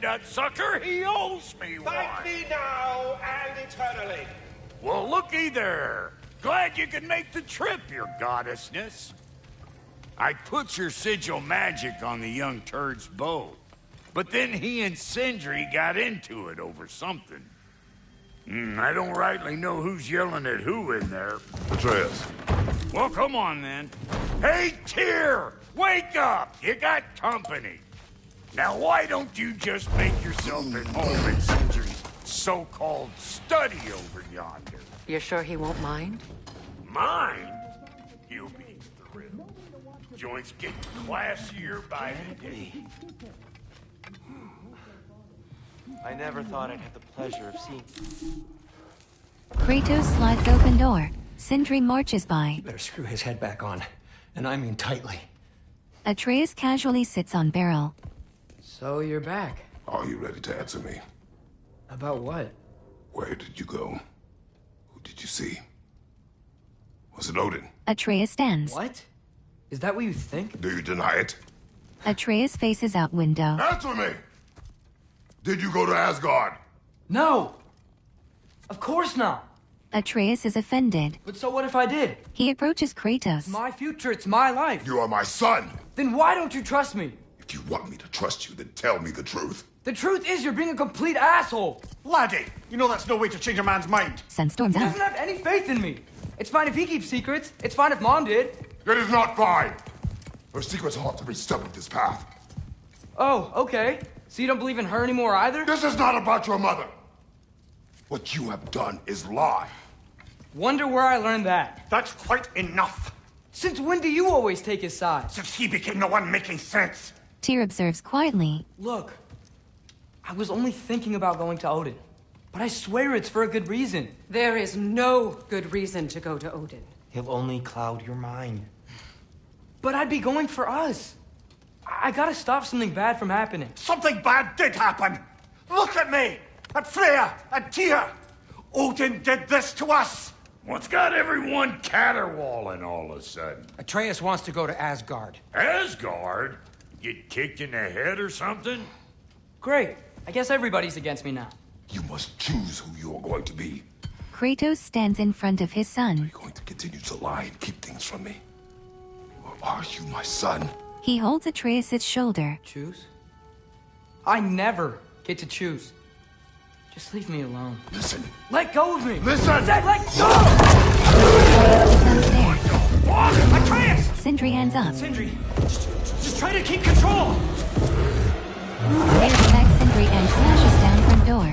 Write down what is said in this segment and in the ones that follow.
that sucker, he owes me one. Thank me now and eternally. Well, looky there. Glad you could make the trip, your goddessness. I put your sigil magic on the young turd's bow, but then he and Sindri got into it over something. I don't rightly know who's yelling at who in there. Atreus. Well, come on then. Hey, Tyr! Wake up! You got company. Now, why don't you just make yourself at home in Sindri's so-called study over yonder? You're sure he won't mind? Mind? You'll be thrilled. Joints get classier by the day. I never thought I'd have the pleasure of seeing... Kratos slides open door. Sindri marches by. Better screw his head back on. And I mean tightly. Atreus casually sits on Beryl. So you're back. Are you ready to answer me? About what? Where did you go? Who did you see? Was it Odin? Atreus stands. What? Is that what you think? Do you deny it? Atreus faces out window. Answer me! Did you go to Asgard? No! Of course not! Atreus is offended. But so what if I did? He approaches Kratos. It's my future, it's my life. You are my son! Then why don't you trust me? If you want me to trust you, then tell me the truth. The truth is you're being a complete asshole! Laddie, you know that's no way to change a man's mind. Sun storms He out. doesn't have any faith in me. It's fine if he keeps secrets. It's fine if Mom did. It is not fine! Her secrets ought to be stuck with this path. Oh, okay. So you don't believe in her anymore either? This is not about your mother! What you have done is lie. Wonder where I learned that. That's quite enough. Since when do you always take his side? Since he became the one making sense. Tyr observes quietly. Look, I was only thinking about going to Odin. But I swear it's for a good reason. There is no good reason to go to Odin. He'll only cloud your mind. But I'd be going for us. I gotta stop something bad from happening. Something bad did happen. Look at me, at Freya, at Tyr. Odin did this to us. What's got everyone caterwauling all of a sudden? Atreus wants to go to Asgard. Asgard? Get kicked in the head or something? Great. I guess everybody's against me now. You must choose who you are going to be. Kratos stands in front of his son. Are you going to continue to lie and keep things from me? Or are you my son? He holds Atreus' shoulder. Choose? I never get to choose. Just leave me alone. Listen. Let go of me! Listen! I said let go! Stands there. Atreus! Sindri hands up. Sindri, just try to keep control. Tyr attacks Sindri and smashes down front door.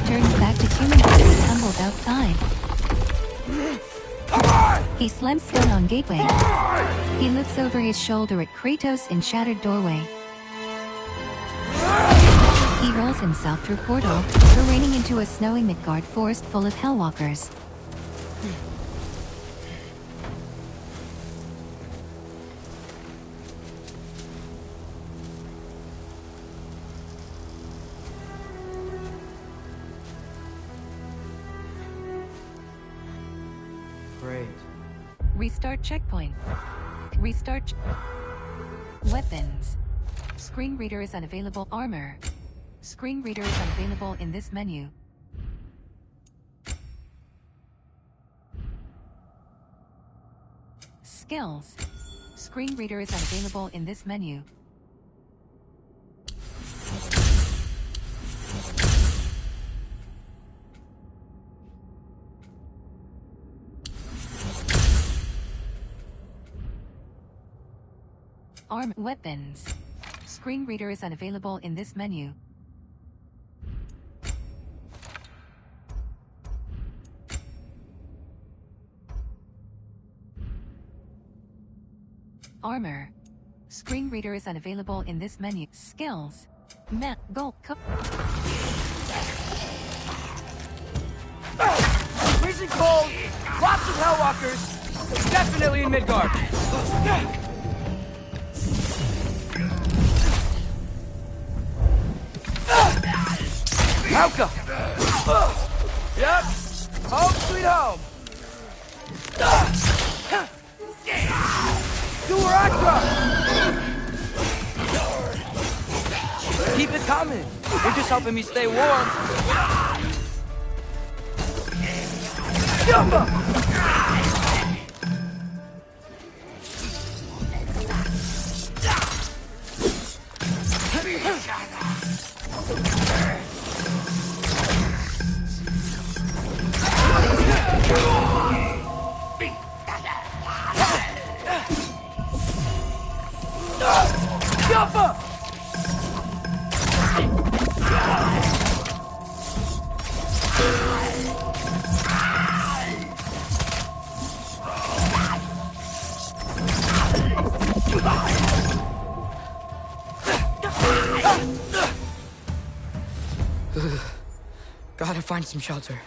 Turns back to human form and tumbles outside. He slams stone on gateway. He looks over his shoulder at Kratos in shattered doorway. He rolls himself through portal, careening into a snowy Midgard forest full of Hellwalkers. Great. Restart checkpoint. Restart. Weapons. Screen reader is unavailable. Armor. Screen reader is unavailable in this menu. Skills. Screen reader is unavailable in this menu. Arm weapons. Screen reader is unavailable in this menu. Armor. Screen reader is unavailable in this menu. Skills. Map. Gold. Freezing cold, lots of Hellwalkers, definitely in Midgard. Helka! Yep, home sweet home. Durakra! Keep it coming. You're just helping me stay warm. Gotta find some shelter.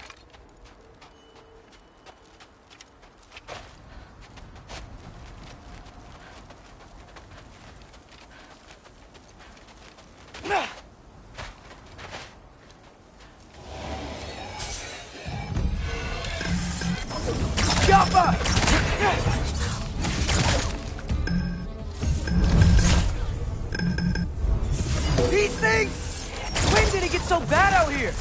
These things! When did it get so bad out here?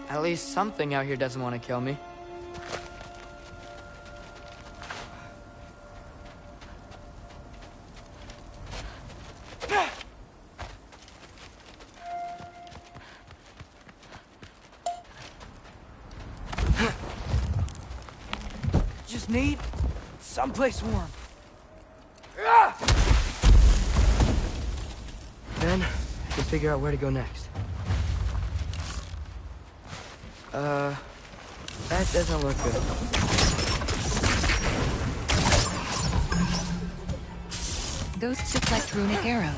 At least something out here doesn't want to kill me. Just need someplace warm. Then I can figure out where to go next. That doesn't look good. Ghosts deflect runic arrows.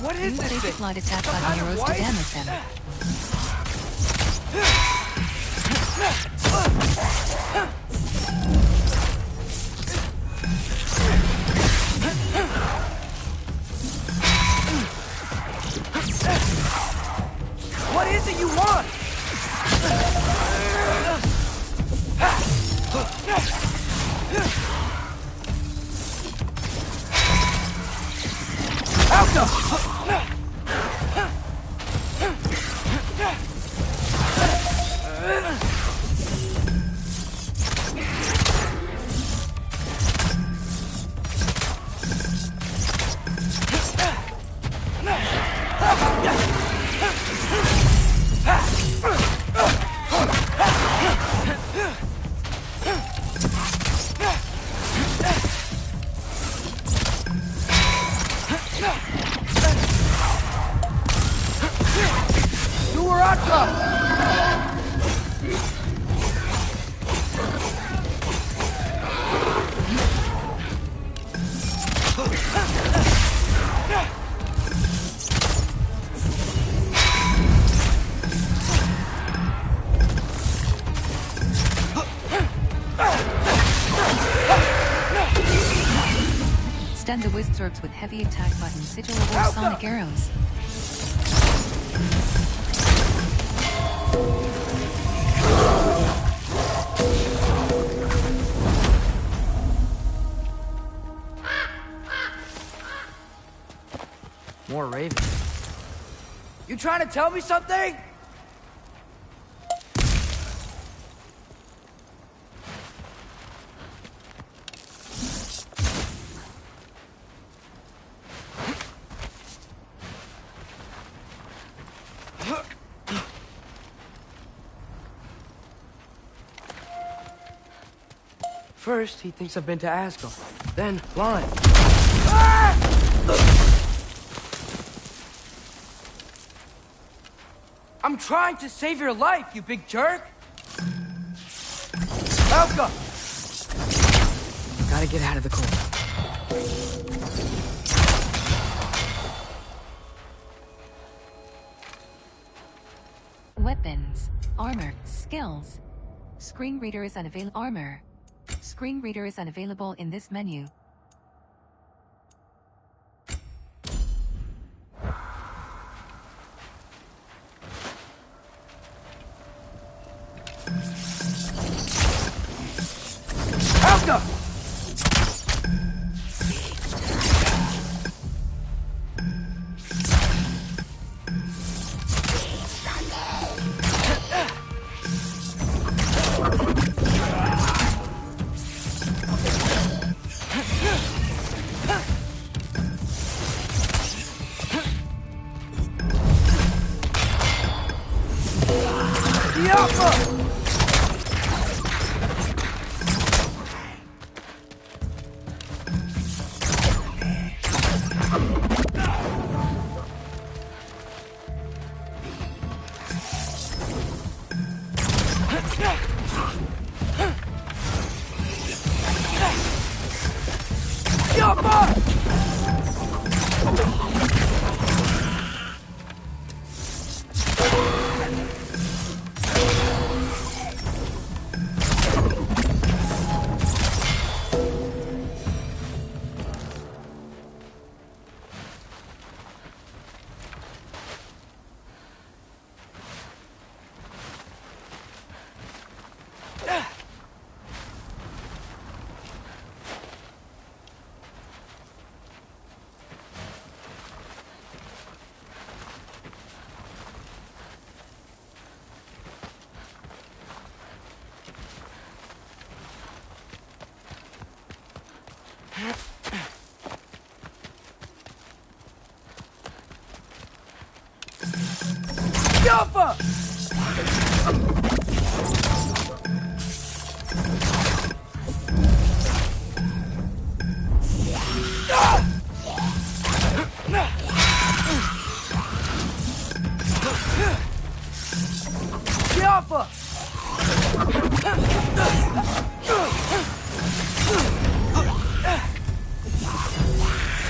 What is Use this basic thing? light attack Some button kind of arrows to white? damage them. What is it you want? Stun the wizards with heavy attack button sigil or sonic arrows. More ravens. You trying to tell me something? First, he thinks I've been to Asgard. Then, blind. Ah! I'm trying to save your life, you big jerk! Elka! Gotta get out of the cold. Weapons, armor, skills. Screen reader is unavailable. Armor. Screen reader is unavailable in this menu. Helga! Jumper! Jumper!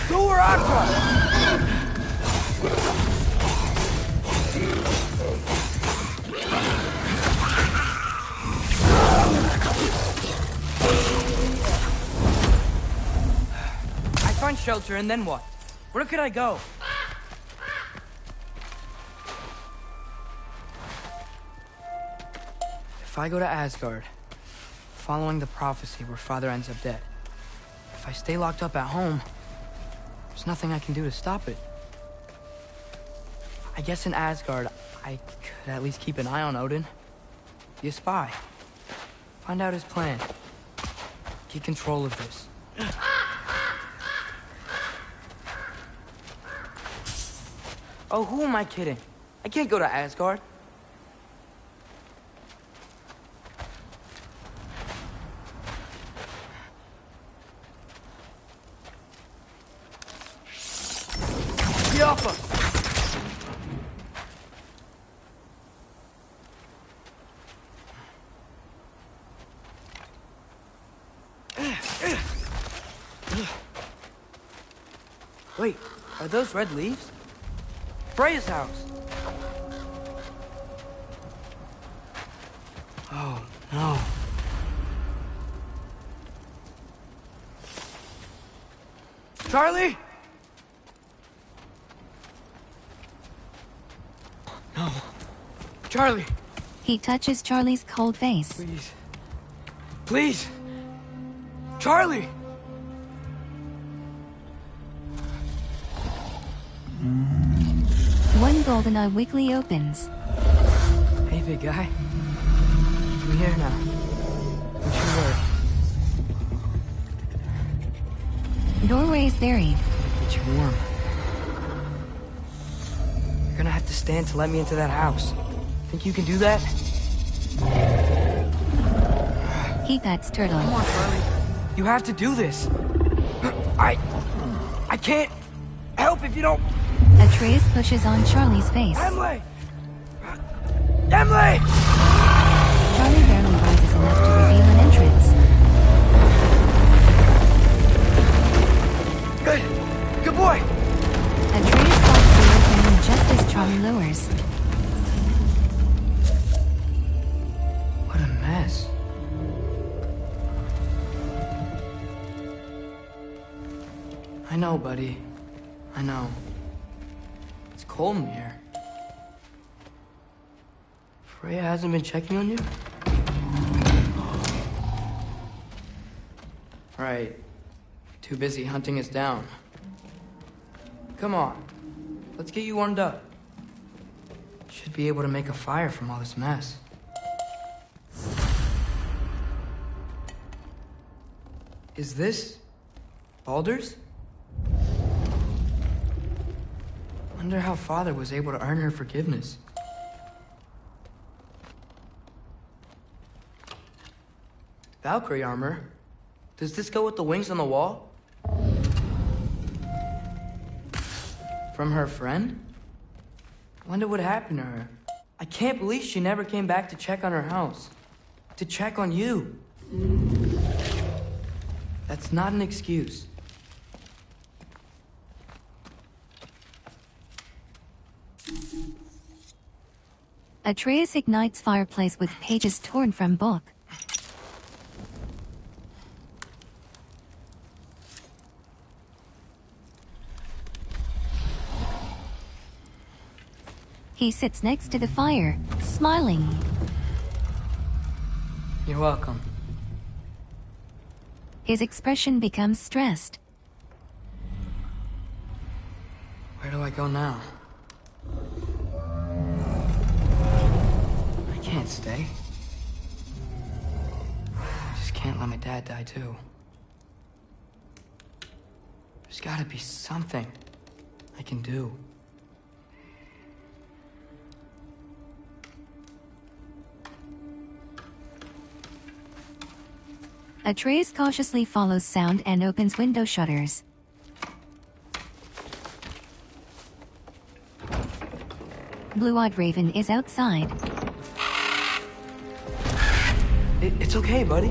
Go where I go! Find shelter, and then what? Where could I go? If I go to Asgard, following the prophecy where Father ends up dead, if I stay locked up at home, there's nothing I can do to stop it. I guess in Asgard, I could at least keep an eye on Odin. Be a spy. Find out his plan. Get control of this. Oh, who am I kidding? I can't go to Asgard. Yappa! Wait, are those red leaves? Freya's house. Oh, no. Charlie? No. Charlie. He touches Charlie's cold face. Please. Please. Charlie! One GoldenEye weekly opens. Hey, big guy. I'm here now. What's your word? Doorway is buried. Get you warm. You're gonna have to stand to let me into that house. Think you can do that? He pets Turtle. Come on, Charlie. You have to do this. I can't help if you don't. Atreus pushes on Charlie's face. Emily! Emily! Charlie barely rises enough to reveal an entrance. I know, buddy. I know. It's cold in here. Freya hasn't been checking on you? Right. Too busy hunting us down. Come on. Let's get you warmed up. Should be able to make a fire from all this mess. Is this Baldur's? Wonder how Father was able to earn her forgiveness. Valkyrie armor? Does this go with the wings on the wall? From her friend? Wonder what happened to her. I can't believe she never came back to check on her house. To check on you. That's not an excuse. Atreus ignites fireplace with pages torn from book. He sits next to the fire, smiling. You're welcome. His expression becomes stressed. Where do I go now? I can't stay. I just can't let my dad die too. There's gotta be something I can do. Atreus cautiously follows sound and opens window shutters. Blue-eyed Raven is outside. It's okay, buddy.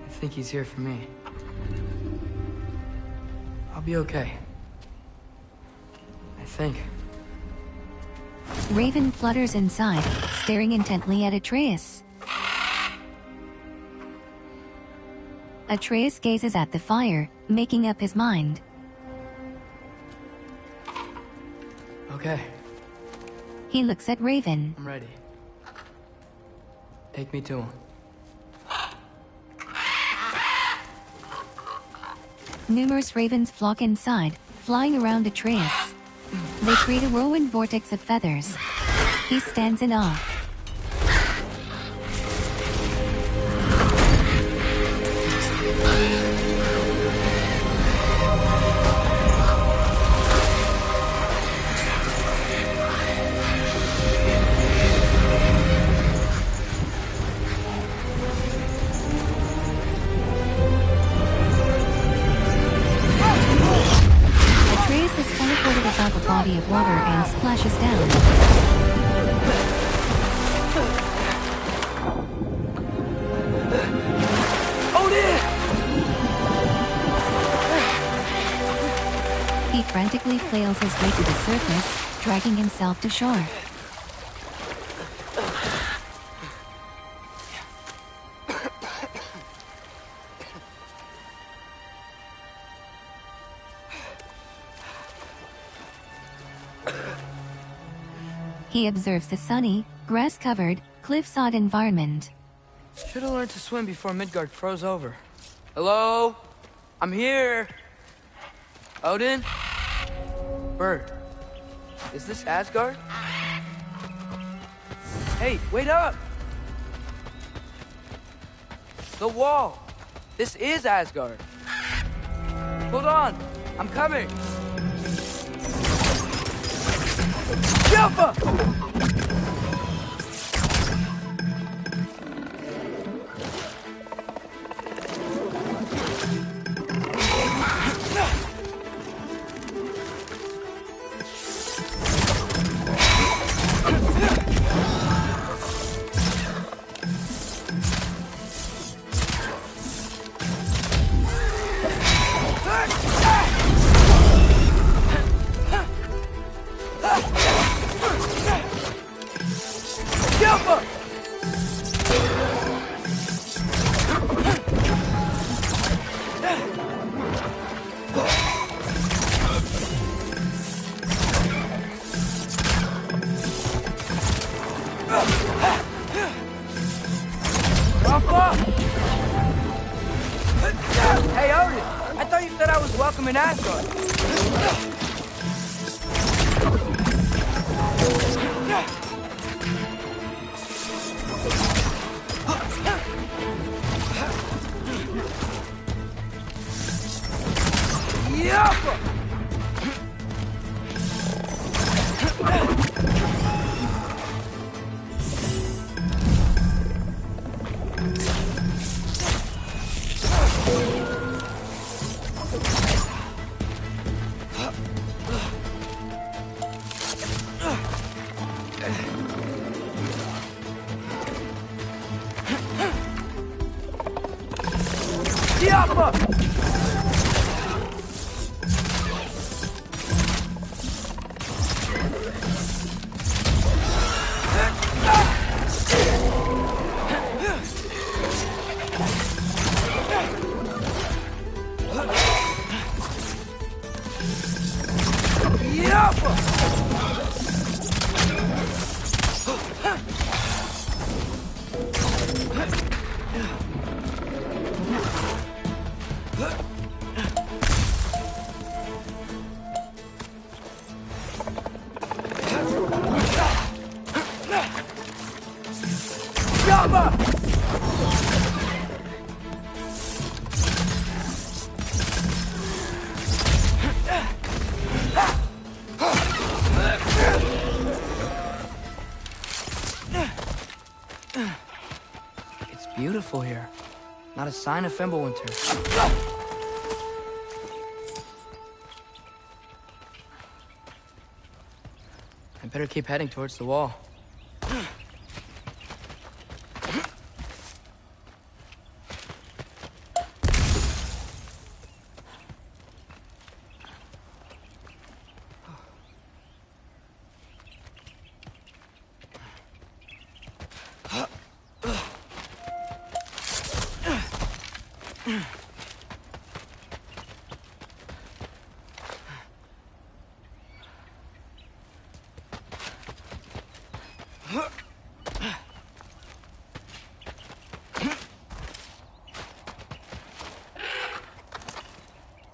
I think he's here for me. I'll be okay. I think. Raven flutters inside, staring intently at Atreus. Atreus gazes at the fire, making up his mind. Okay, He looks at Raven. I'm ready. Take me to him. Numerous ravens flock inside, flying around Atreus. They create a whirlwind vortex of feathers. He stands in awe. Atreus is teleported above a body of water and splashes down. He frantically flails his way to the surface, dragging himself to shore. He observes the sunny, grass-covered, cliffside environment. Should've learned to swim before Midgard froze over. Hello? I'm here! Odin? Bird. Is this Asgard? Hey, wait up! The wall! This is Asgard! Hold on! I'm coming! Jumpa! Papa! Hey, Odin! I thought you said I was welcome in Asgard. Yappa! It's beautiful here. Not a sign of Fimbulwinter. I better keep heading towards the wall.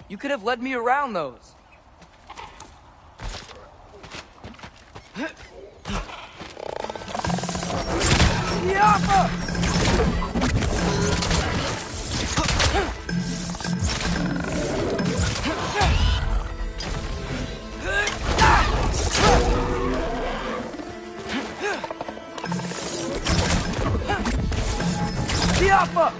You could have led me around those. Yappa! Yappa!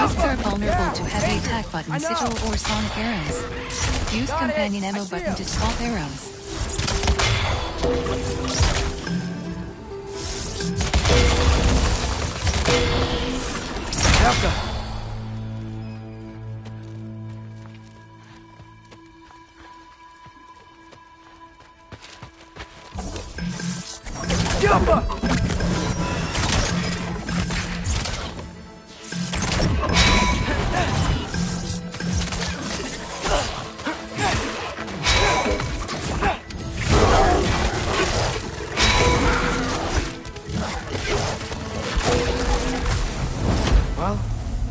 Beasts are vulnerable to heavy attack button, sigil, or sonic arrows. Use companion ammo button to swap arrows.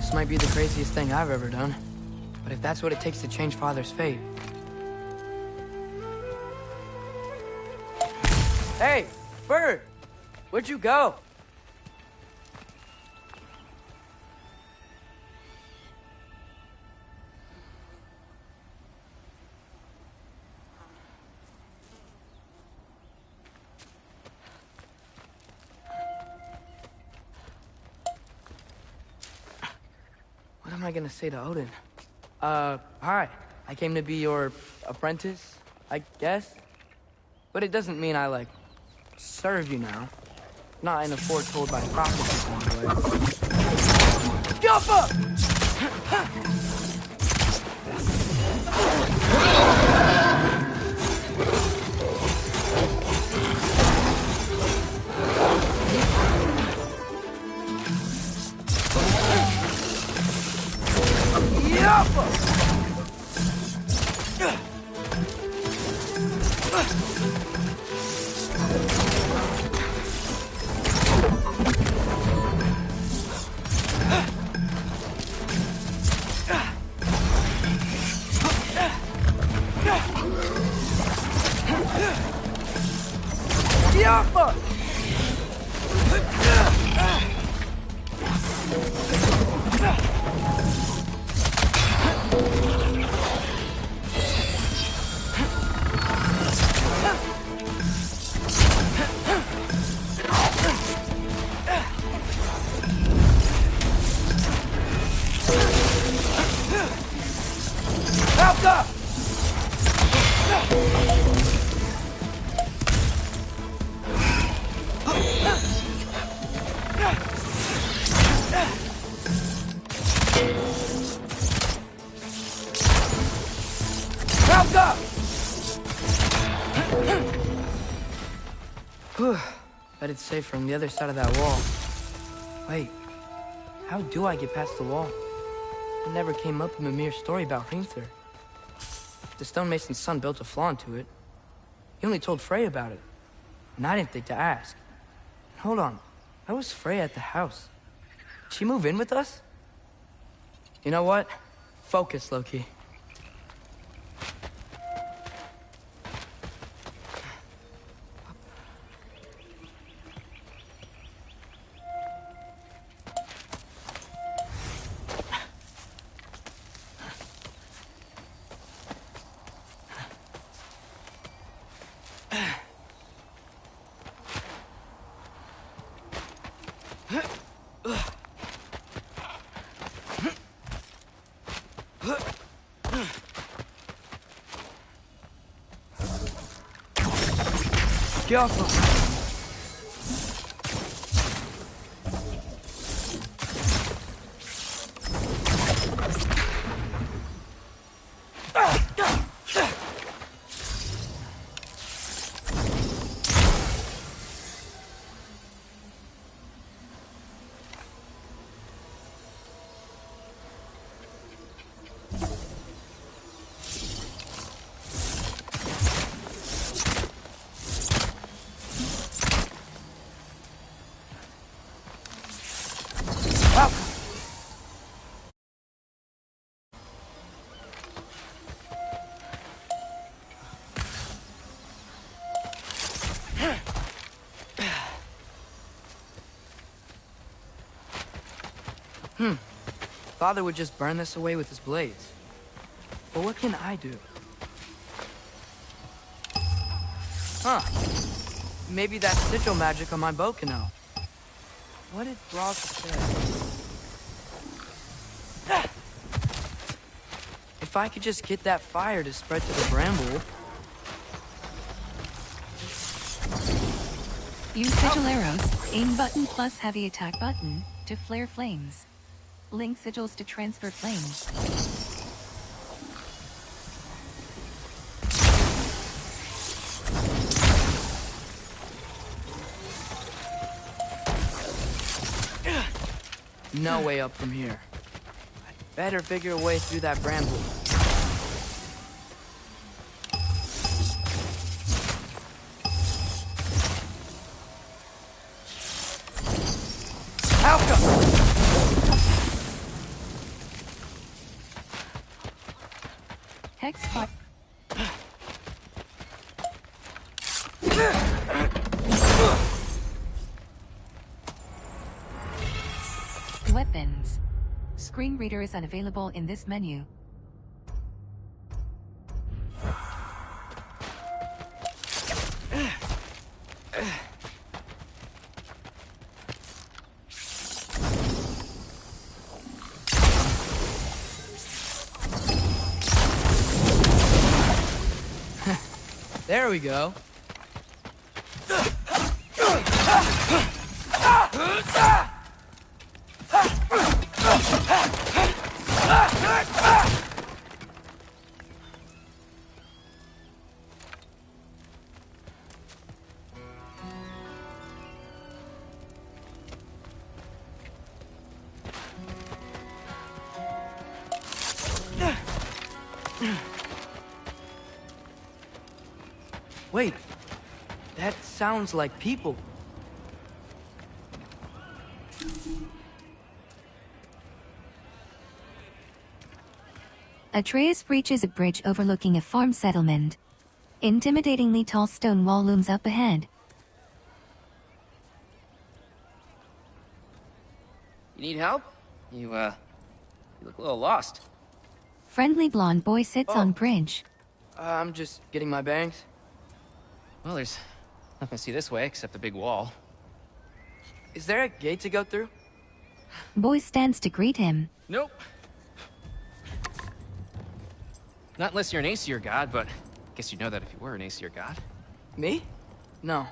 This might be the craziest thing I've ever done. But if that's what it takes to change Father's fate... Hey, Bird! Where'd you go? What am I gonna say to Odin? Hi. I came to be your apprentice, I guess? But it doesn't mean I, like, serve you now. Not in a foretold by prophecy kind of way. Jump Bet it's safer on the other side of that wall. Wait, how do I get past the wall? It never came up in Mimir's story about Hrimthur. The stonemason's son built a flaw into it. He only told Frey about it, and I didn't think to ask. Hold on, how was Frey at the house? Did she move in with us? You know what? Focus, Loki. Careful. Father would just burn this away with his blades. But what can I do? Huh. Maybe that sigil magic on my bow can help. What did Brock say? If I could just get that fire to spread to the bramble... Use sigil arrows, aim button plus heavy attack button, to flare flames. Link sigils to transfer flames. No way up from here. I'd better figure a way through that bramble. Text file. Weapons. Screen reader is unavailable in this menu. There we go. Wait, that sounds like people. Atreus reaches a bridge overlooking a farm settlement. Intimidatingly tall stone wall looms up ahead. You need help? You look a little lost. Friendly blonde boy sits on bridge. I'm just getting my bearings. Well, there's nothing to see this way except the big wall. Is there a gate to go through? Boy stands to greet him. Nope. Not unless you're an Aesir god, but I guess you'd know that if you were an Aesir god. Me? No.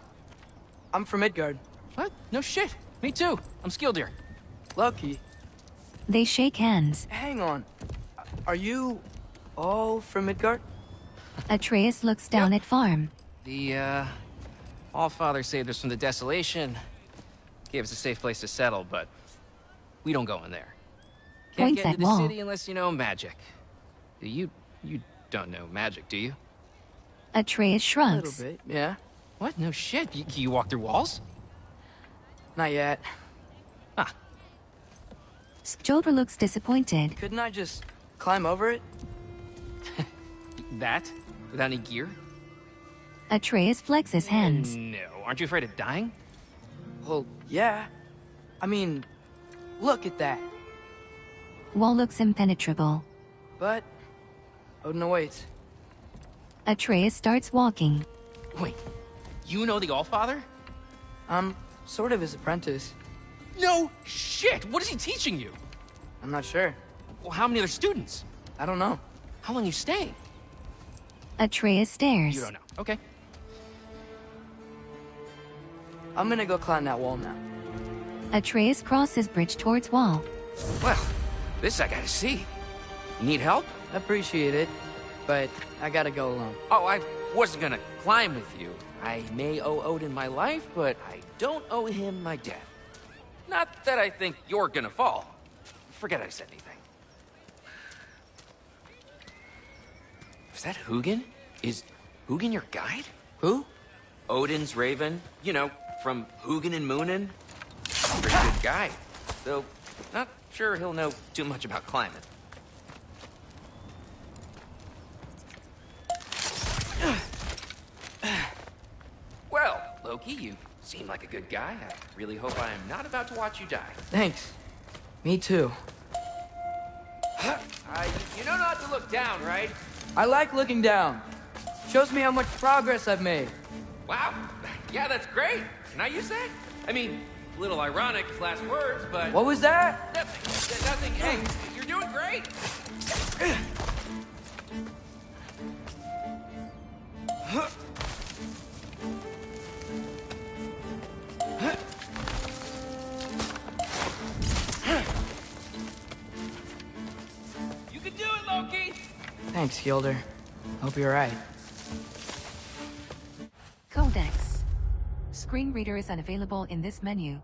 I'm from Midgard. What? No shit. Me too. I'm Skildir. Lucky. They shake hands. Hang on. Are you all from Midgard? Atreus looks down at farm. The, Allfather saved us from the desolation. Gave us a safe place to settle, but we don't go in there. Can't Points get at into the wall. city unless you know magic. You don't know magic, do you? Atreus A shrugs. little bit, yeah. What? No shit. You walk through walls? Not yet. Ah. Skjolder looks disappointed. Couldn't I just climb over it? That? Without any gear? Atreus flexes hands. No. Aren't you afraid of dying? Well, yeah. I mean, look at that. Wall looks impenetrable. But Odin awaits. Atreus starts walking. Wait. You know the Allfather? I'm sort of his apprentice. No shit! What is he teaching you? I'm not sure. Well, how many other students? I don't know. How long you staying? Atreus stares. You don't know. Okay. I'm gonna go climb that wall now. Atreus crosses bridge towards wall. Well, this I gotta see. You need help? Appreciate it, but I gotta go alone. Oh, I wasn't gonna climb with you. I may owe Odin my life, but I don't owe him my death. Not that I think you're gonna fall. Forget I said anything. Is that Hugin? Is Hugin your guide? Who? Odin's raven. You know, from Hugin and Moonin. Pretty good guy. Though, not sure he'll know too much about climbing. Well, Loki, you seem like a good guy. I really hope I am not about to watch you die. Thanks. Me too. You know not to look down, right? I like looking down. Shows me how much progress I've made. Wow. Yeah, that's great. Can I use that? I mean, a little ironic last words, but... What was that? Nothing. Hey, you're doing great. You can do it, Loki. Thanks, Skilder. Hope you're right. Codex. Screen reader is unavailable in this menu.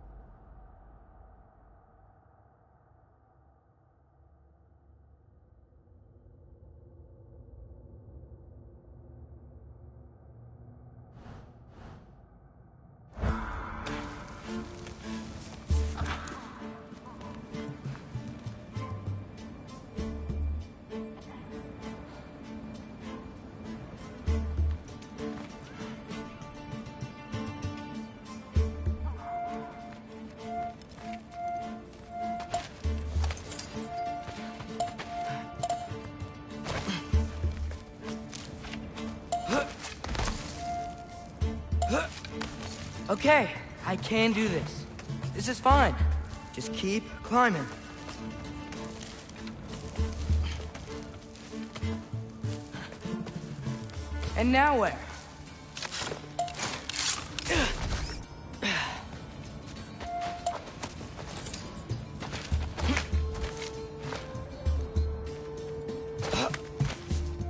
Okay, I can do this. This is fine. Just keep climbing. And now where?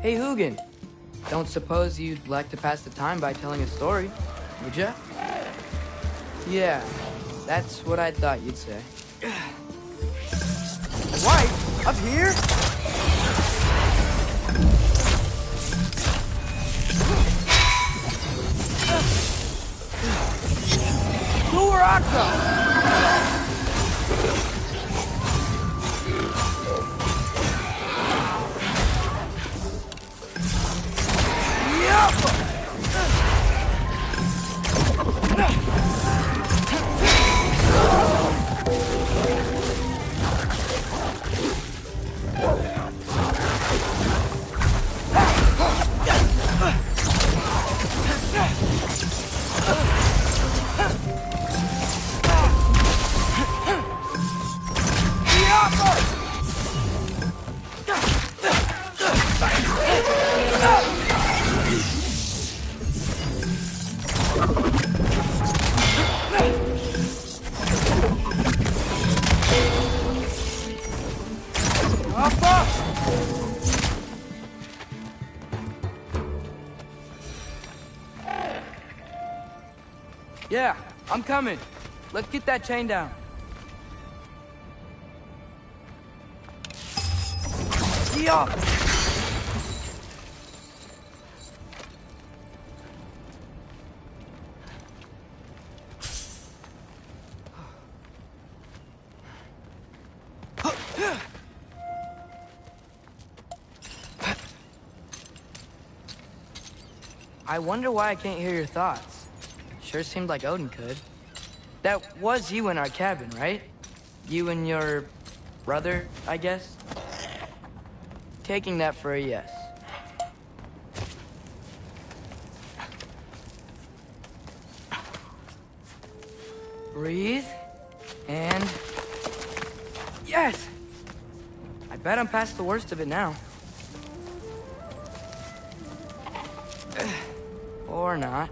Hey, Hugin. Don't suppose you'd like to pass the time by telling a story, would ya? Yeah, that's what I thought you'd say. Wife? Up here? Go where I go! Yeah, I'm coming. Let's get that chain down. Yeah. I wonder why I can't hear your thoughts. Sure seemed like Odin could. That was you in our cabin, right? You and your brother, I guess? Taking that for a yes. Breathe. And... yes! I bet I'm past the worst of it now. Or not.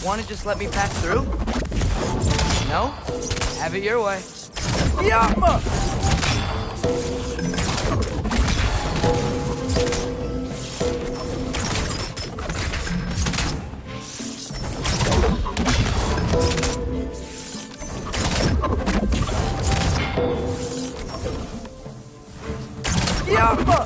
Wanna just let me pass through? No? Have it your way. Yappa! Yappa!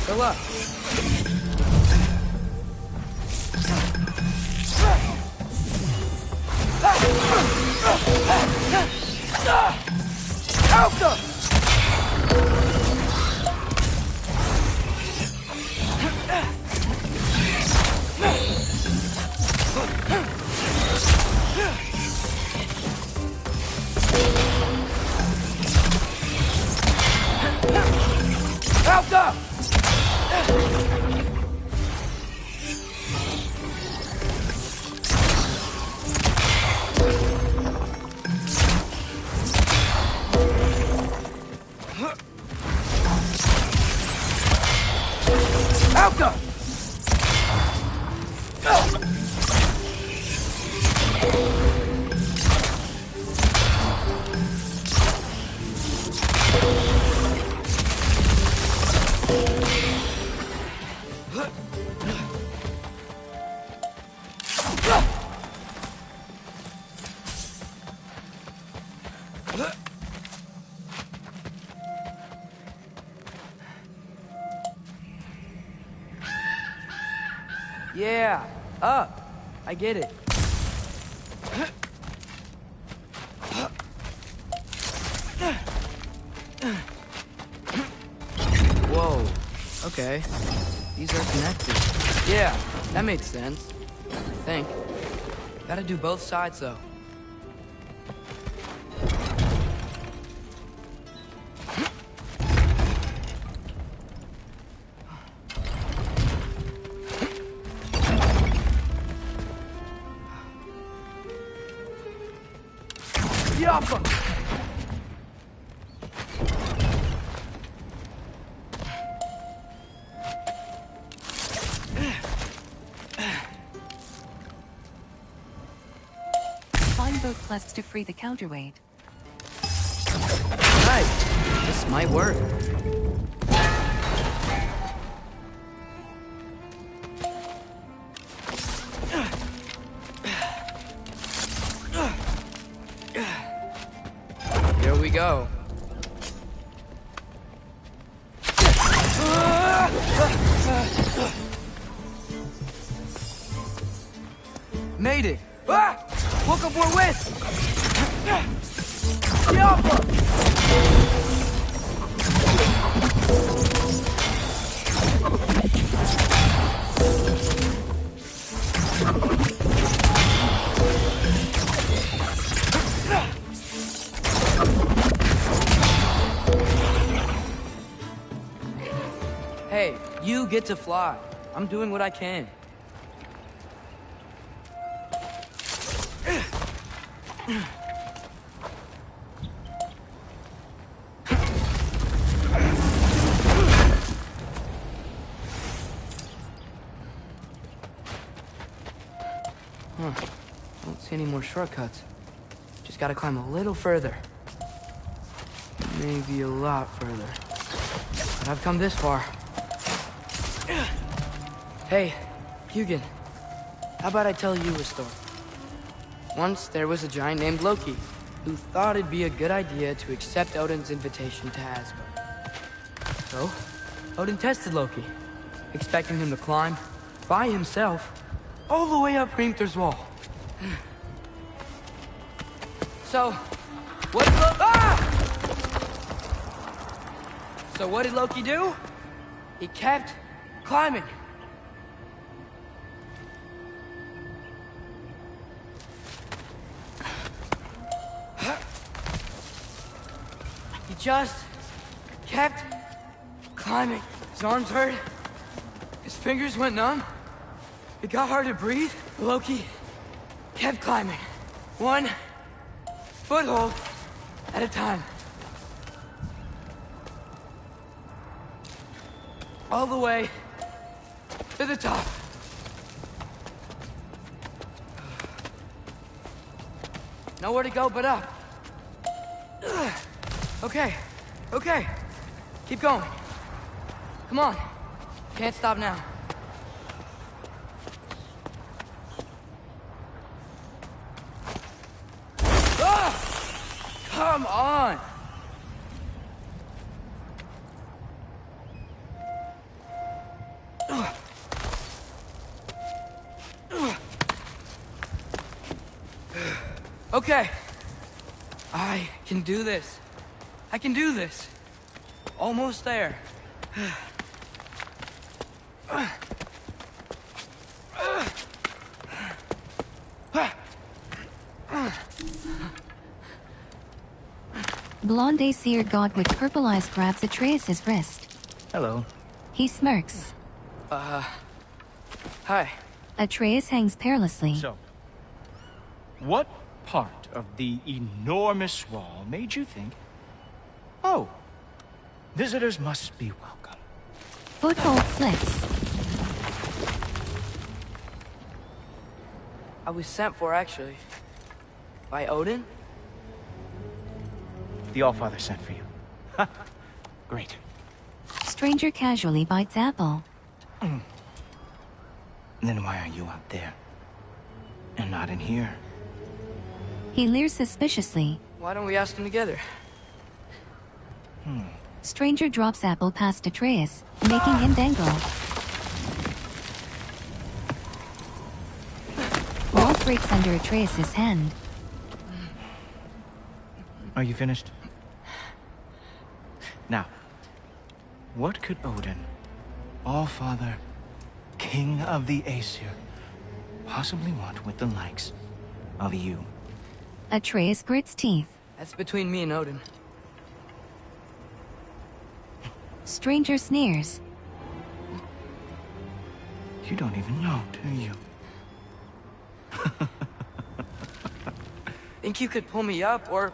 Good luck. Alpha! Alpha! Alpha! Yeah, up. I get it. Okay. These are connected. Yeah, that made sense. I think. Gotta do both sides, though. Yappa! Find both clefts to free the counterweight. Right. This might work. Here we go. Made it! Ah! Woke up more west! Hey, you get to fly. I'm doing what I can. Don't see any more shortcuts. Just gotta climb a little further. Maybe a lot further. But I've come this far. Hey, Hugin. How about I tell you a story? Once there was a giant named Loki who thought it'd be a good idea to accept Odin's invitation to Asgard. So, Odin tested Loki, expecting him to climb by himself all the way up Hrimthur's wall. So, what did So what did Loki do? He kept climbing. He just kept climbing. His arms hurt. His fingers went numb. It got hard to breathe. Loki kept climbing. One foothold at a time. All the way to the top. Nowhere to go but up. Okay, okay. Keep going. Come on. Can't stop now. Come on! Okay. I can do this. I can do this. Almost there. Blonde Aesir god with purple eyes grabs Atreus' wrist. Hello. He smirks. Hi. Atreus hangs perilously. So, what part of the enormous wall made you think, oh, visitors must be welcome? Foothold slips. I was sent for, actually. By Odin? The Allfather sent for you. Ha! Great. Stranger casually bites apple. Then why are you out there? And not in here? He leers suspiciously. Why don't we ask them together? Stranger drops apple past Atreus, making him dangle. Wall breaks under Atreus' hand. Are you finished? Now, what could Odin All-Father, King of the Aesir, possibly want with the likes of you? Atreus grits teeth. That's between me and Odin. Stranger sneers. You don't even know, do you? Think you could pull me up, or...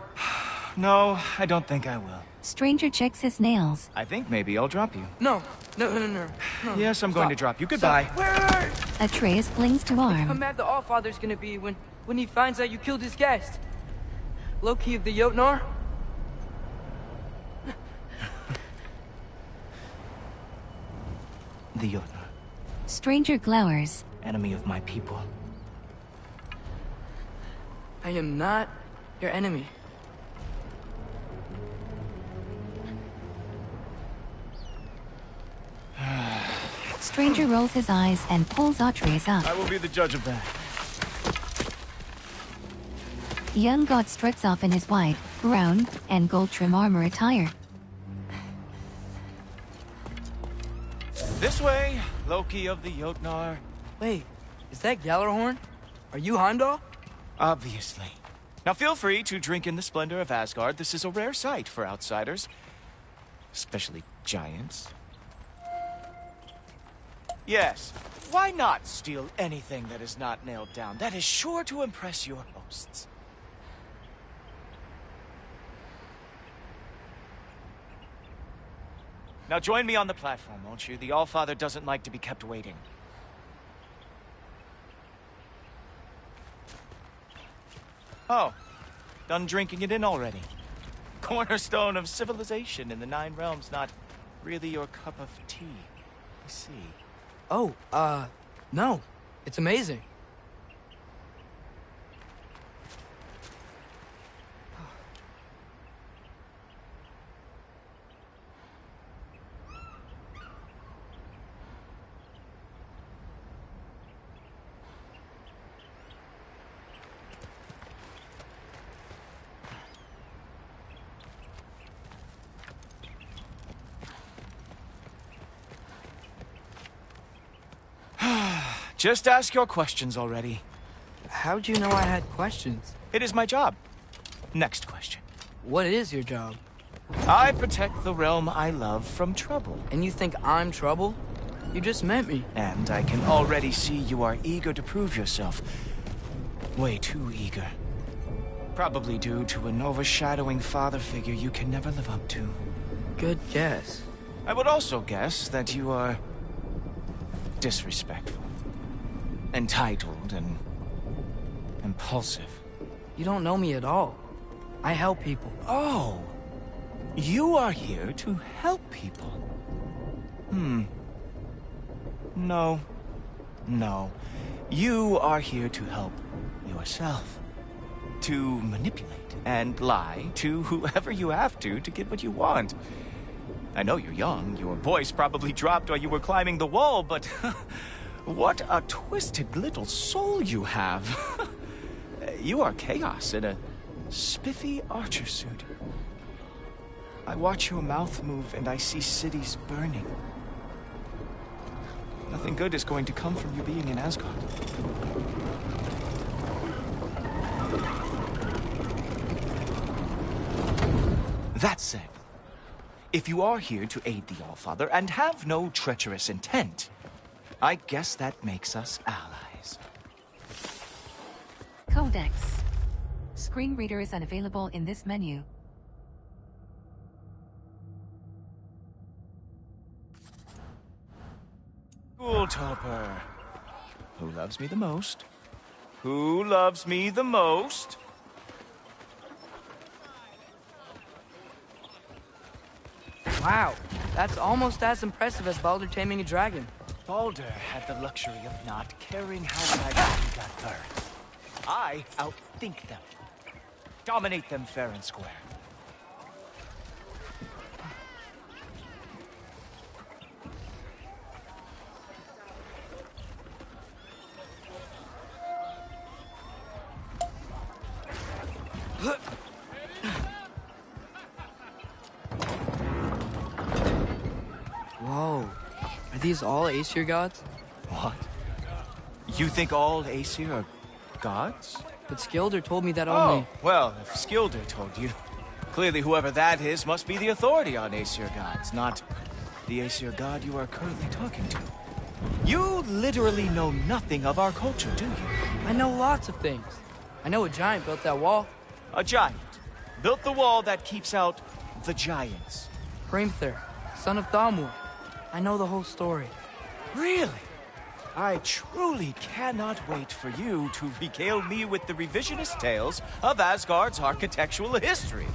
No, I don't think I will. Stranger checks his nails. I think maybe I'll drop you. No. Yes, I'm going to drop you. Goodbye. Wait. Atreus flings to How arm. mad the Allfather's gonna be when he finds out you killed his guest. Loki of the Jotnar? The Jotnar, Stranger glowers. enemy of my people. I am not your enemy. Stranger rolls his eyes and pulls Atreus up. I will be the judge of that. Young god struts off in his white, brown, and gold trim armor attire. This way, Loki of the Jotnar. Wait, is that Gjallarhorn? Are you Heimdall? Obviously. Now feel free to drink in the splendor of Asgard. This is a rare sight for outsiders. Especially giants. Yes, why not steal anything that is not nailed down? That is sure to impress your hosts. Now join me on the platform, won't you? The Allfather doesn't like to be kept waiting. Oh, done drinking it in already. Cornerstone of civilization in the 9 realms, not really your cup of tea. I see. Oh, no. It's amazing. Just ask your questions already. How'd you know I had questions? It is my job. Next question. What is your job? I protect the realm I love from trouble. And you think I'm trouble? You just met me. And I can already see you are eager to prove yourself. Way too eager. Probably due to an overshadowing father figure you can never live up to. Good guess. I would also guess that you are disrespectful. Entitled and impulsive. You don't know me at all. I help people. Oh, you are here to help people. No. You are here to help yourself. To manipulate and lie to whoever you have to get what you want. I know you're young. Your voice probably dropped while you were climbing the wall, but what a twisted little soul you have. You are chaos in a spiffy archer suit. I watch your mouth move and I see cities burning. Nothing good is going to come from you being in Asgard. That said, if you are here to aid the Allfather and have no treacherous intent, I guess that makes us allies. Codex. Screen reader is unavailable in this menu. Cool Topper. Who loves me the most? Who loves me the most? Wow, that's almost as impressive as Baldur taming a dragon. Baldur had the luxury of not caring how dragons got burned. I outthink them. Dominate them fair and square. Whoa, Are these all Aesir gods? What? You think all Aesir are gods? But Skilder told me that only... Oh, well, if Skilder told you, clearly whoever that is must be the authority on Aesir gods, not the Aesir god you are currently talking to. You literally know nothing of our culture, do you? I know lots of things. I know a giant built that wall. A giant built the wall that keeps out the giants. Hrimthur, son of Thamur. I know the whole story. Really? I truly cannot wait for you to regale me with the revisionist tales of Asgard's architectural history.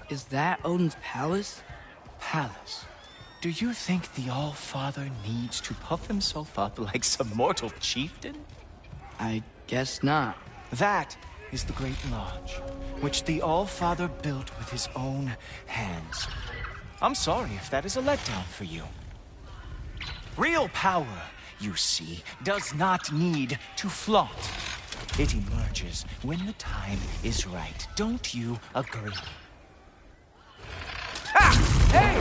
Is that Odin's palace? Palace? Do you think the All-Father needs to puff himself up like some mortal chieftain? I guess not. That is the Great Lodge, which the All-Father built with his own hands. I'm sorry if that is a letdown for you. Real power, you see, does not need to flaunt. It emerges when the time is right. Don't you agree? Ah! Hey!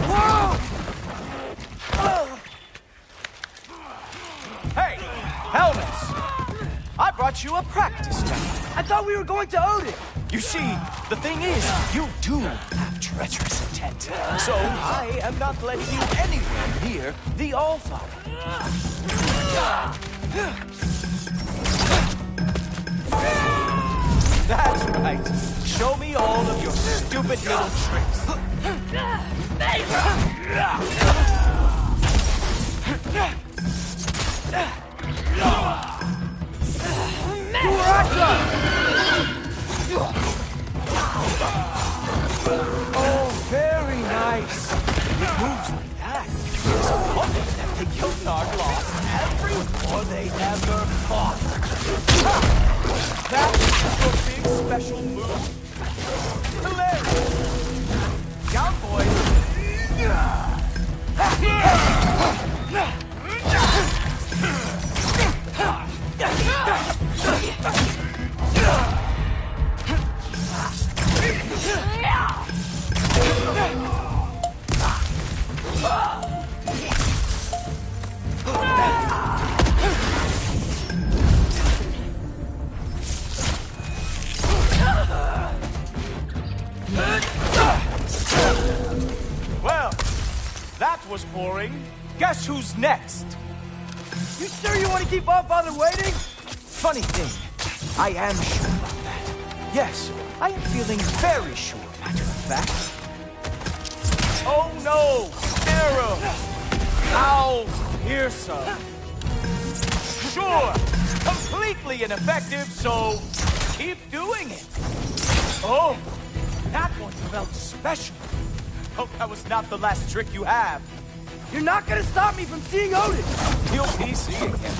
Whoa! Hey! Helmets! I brought you a practice round. I thought we were going to Odin! You see, the thing is, you do have treacherous intent. So I am not letting you anywhere near the All-Father. That's right. Show me all of your stupid little tricks. Oh, very nice. It moves like that. It's a wonder that the Jotnar lost every war they ever fought. Ha! That's your big special move. Hilarious. Down, boys. Well, that was boring. Guess who's next? You sure you want to keep All-Father waiting? Funny thing, I am sure about that. Yes, I am feeling very sure, matter of fact. Oh no! Arrow! Ow! Here's some. Sure! Completely ineffective, so keep doing it. Oh! That one felt special. Hope that was not the last trick you have. You're not gonna stop me from seeing Odin! You'll be seeing him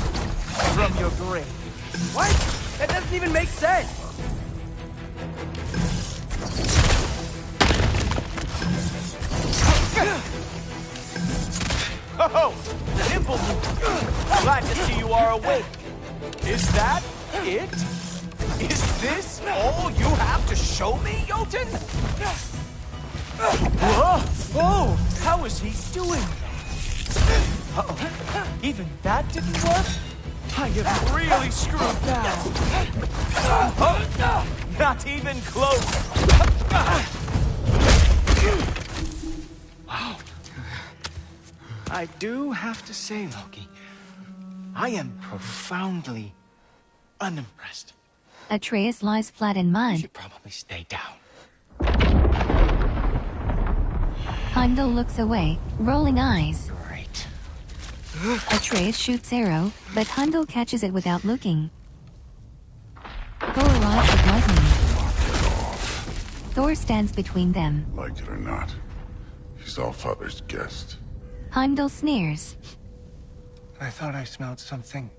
from your grave. What? That doesn't even make sense! Oh, nimble. Glad to see you are awake. Is that it? Is this all you have to show me, Jotun? Whoa! Whoa! How is he doing? Uh-oh. Even that didn't work? I am really screwed now. Oh, not even close. Wow. I do have to say, Loki, I am profoundly unimpressed. Atreus lies flat in You mud. should probably stay down. Heimdall looks away, rolling eyes. Great. Atreus shoots arrow, but Heimdall catches it without looking. Thor arrives with lightning. Thor stands between them. Like it or not, he's All-Father's guest. Heimdall sneers. I thought I smelled something.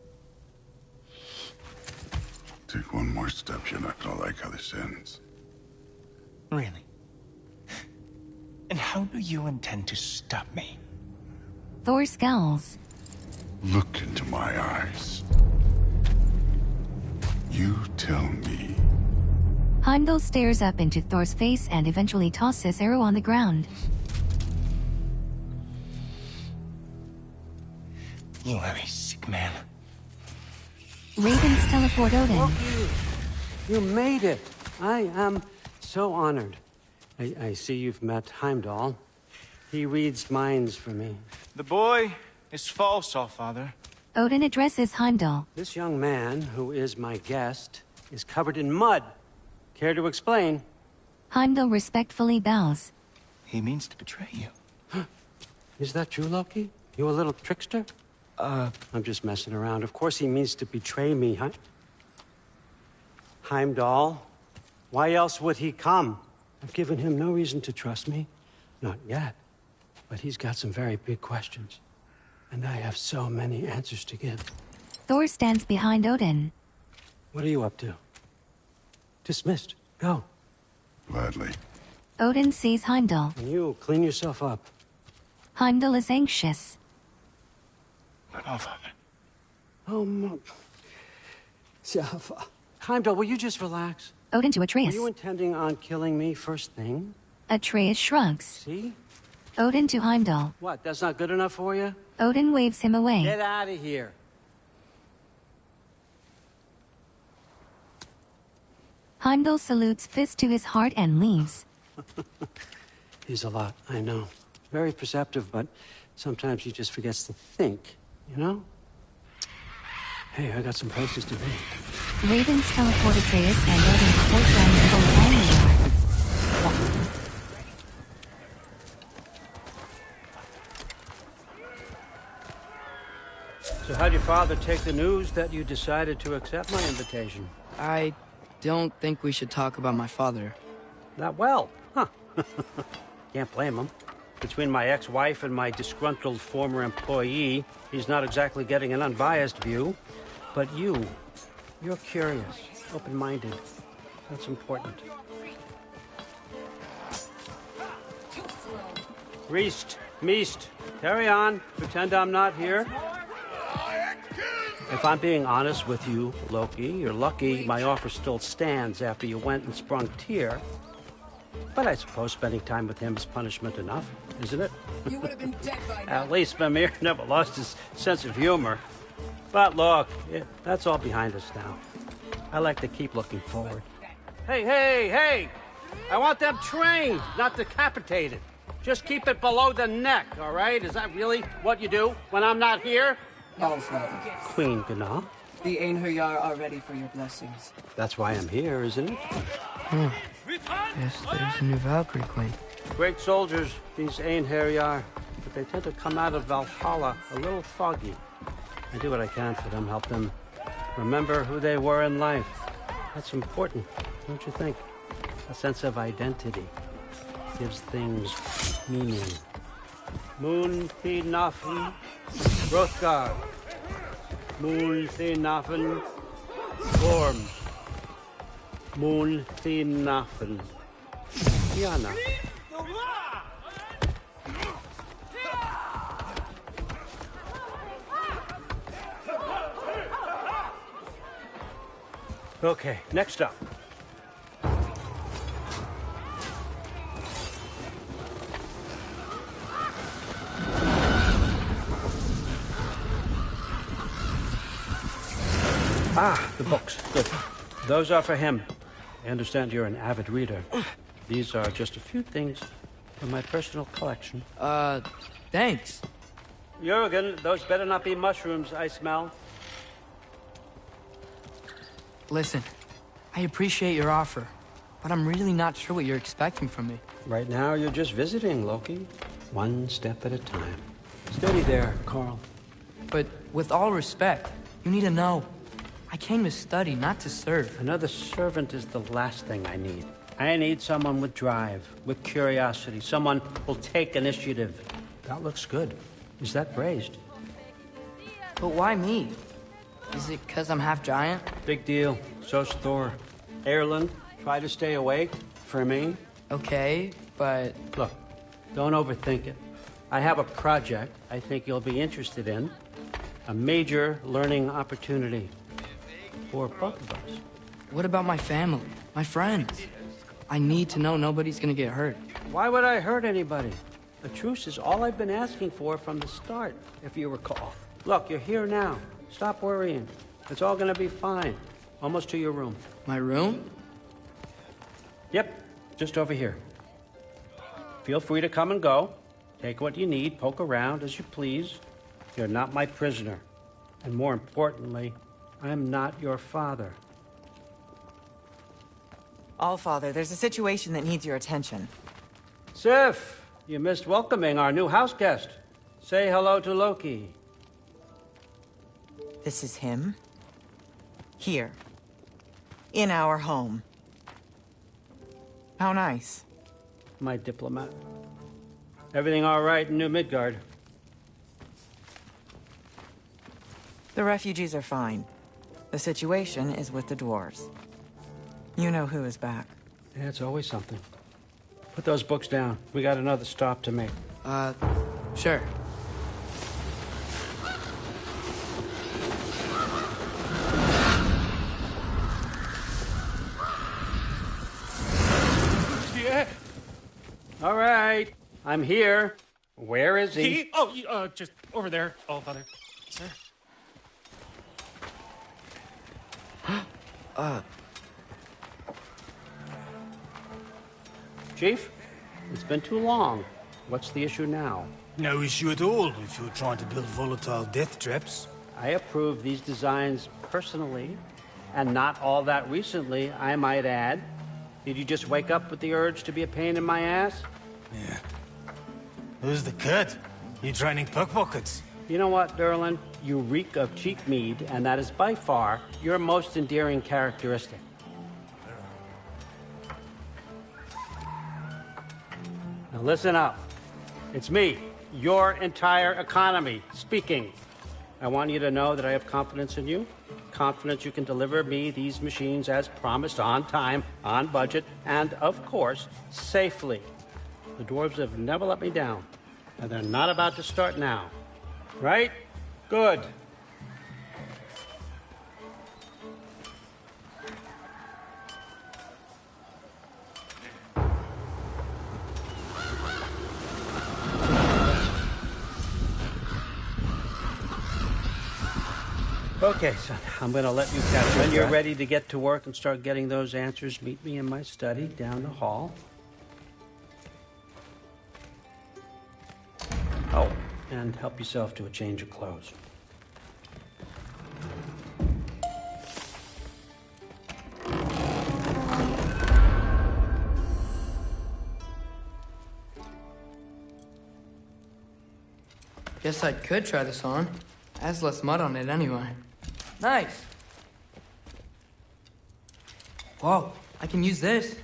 Take one more step, you're not gonna like how this ends. Really? And how do you intend to stop me? Thor scowls. Look into my eyes. You tell me Heimdall stares up into Thor's face and eventually tosses arrow on the ground. You are a sick man. Ravens teleport Odin. Loki, you made it. I am so honored. I see you've met Heimdall. He reads minds for me. The boy is false, Allfather. Odin addresses Heimdall. This young man, who is my guest, is covered in mud. Care to explain? Heimdall respectfully bows. He means to betray you. Is that true, Loki? You a little trickster? I'm just messing around. Of course he means to betray me, huh? Heimdall, why else would he come? I've given him no reason to trust me. Not yet. But he's got some very big questions. And I have so many answers to give. Thor stands behind Odin. What are you up to? Dismissed. Go. Gladly. Odin sees Heimdall. And you, clean yourself up. Heimdall is anxious. But Allfather. Oh, my... Heimdall, will you just relax? Odin to Were Atreus. you intending on killing me first thing? Atreus shrugs. See? Odin to Heimdall. What, that's not good enough for you? Odin waves him away. Get out of here. Heimdall salutes fist to his heart and leaves. He's a lot, I know. Very perceptive, but sometimes he just forgets to think, you know? Hey, I got some places to be. Ravens teleport Atreus and Odin report down the whole So how'd your father take the news that you decided to accept my invitation? I don't think we should talk about my father. Not well, huh? Can't blame him. Between my ex-wife and my disgruntled former employee, he's not exactly getting an unbiased view. But you're curious, open-minded. That's important. Reist, Meest, carry on. Pretend I'm not here. If I'm being honest with you, Loki, you're lucky my offer still stands after you went and sprung Tyr. But I suppose spending time with him is punishment enough, isn't it? You would have been dead by now. At least Mimir never lost his sense of humor. But look, that's all behind us now. I like to keep looking forward. Hey! I want them trained, not decapitated. Just keep it below the neck, all right? Is that really what you do when I'm not here? Allfather. Queen Gná. The Einherjar are ready for your blessings. That's why I'm here, isn't it? Yes, there's a new Valkyrie Queen. Great soldiers, these Einherjar, but they tend to come out of Valhalla a little foggy. I do what I can for them, help them remember who they were in life. That's important, don't you think? A sense of identity gives things meaning. Moon Thinafen, Hrothgar. Moon Thinafen, Gorm. Moon Thinafen, Diana. Okay, next up. The books. Good. Those are for him. I understand you're an avid reader. These are just a few things from my personal collection. Thanks. Jurgen, those better not be mushrooms I smell. Listen, I appreciate your offer, but I'm really not sure what you're expecting from me. Right now, you're just visiting, Loki. One step at a time. Steady there, Carl. But with all respect, you need to know. I came to study, not to serve. Another servant is the last thing I need. I need someone with drive, with curiosity, someone who'll take initiative. That looks good. Is that praised? But why me? Is it because I'm half giant? Big deal. So's Thor. Erlen, try to stay awake for me. Okay, but... Look, don't overthink it. I have a project I think you'll be interested in. A major learning opportunity. For both of us. What about my family? My friends? I need to know nobody's gonna get hurt. Why would I hurt anybody? A truce is all I've been asking for from the start, if you recall. Look, you're here now. Stop worrying. It's all gonna be fine. Almost to your room. My room? Yep, just over here. Feel free to come and go. Take what you need, poke around as you please. You're not my prisoner. And more importantly, I'm not your father. Allfather, there's a situation that needs your attention. Sif, you missed welcoming our new house guest. Say hello to Loki. This is him. Here. In our home. How nice. My diplomat. Everything all right in New Midgard? The refugees are fine. The situation is with the dwarves. You know who is back. Yeah, it's always something. Put those books down. We got another stop to make. Sure. Yeah. All right. I'm here. Where is he? Oh, just over there, Allfather. Sir. Chief, it's been too long. What's the issue now? No issue at all if you're trying to build volatile death traps. I approve these designs personally, and not all that recently, I might add. Did you just wake up with the urge to be a pain in my ass? Yeah. Who's the cut? You training pickpockets? You know what, Derlin? You reek of cheap mead, and that is by far your most endearing characteristic. Now listen up. It's me, your entire economy, speaking. I want you to know that I have confidence in you. Confidence you can deliver me these machines as promised, on time, on budget, and, of course, safely. The dwarves have never let me down, and they're not about to start now. Right? Good. Okay, son, I'm going to let you catch up. When you're ready to get to work and start getting those answers, meet me in my study down the hall. Oh, and help yourself to a change of clothes. Guess I could try this on. Has less mud on it anyway. Nice. Whoa, I can use this.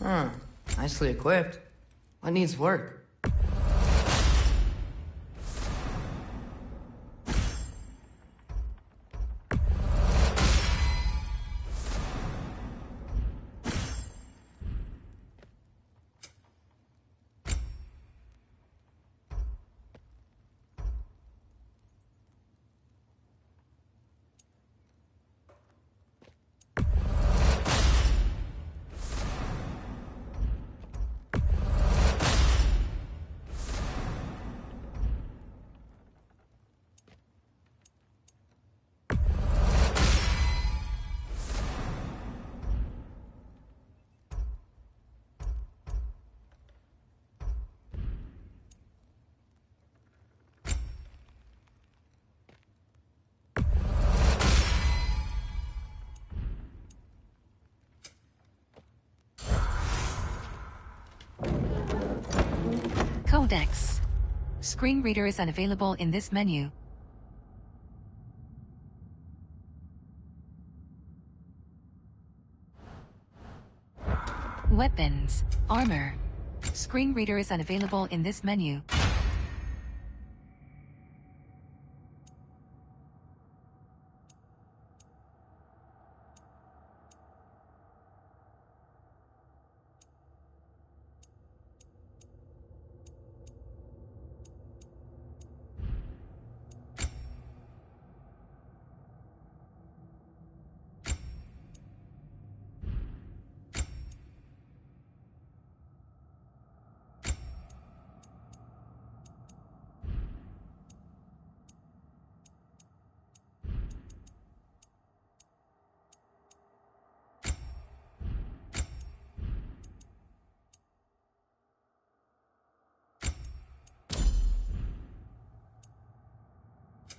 Huh, nicely equipped. What needs work? Codex. Screen reader is unavailable in this menu. Weapons. Armor. Screen reader is unavailable in this menu.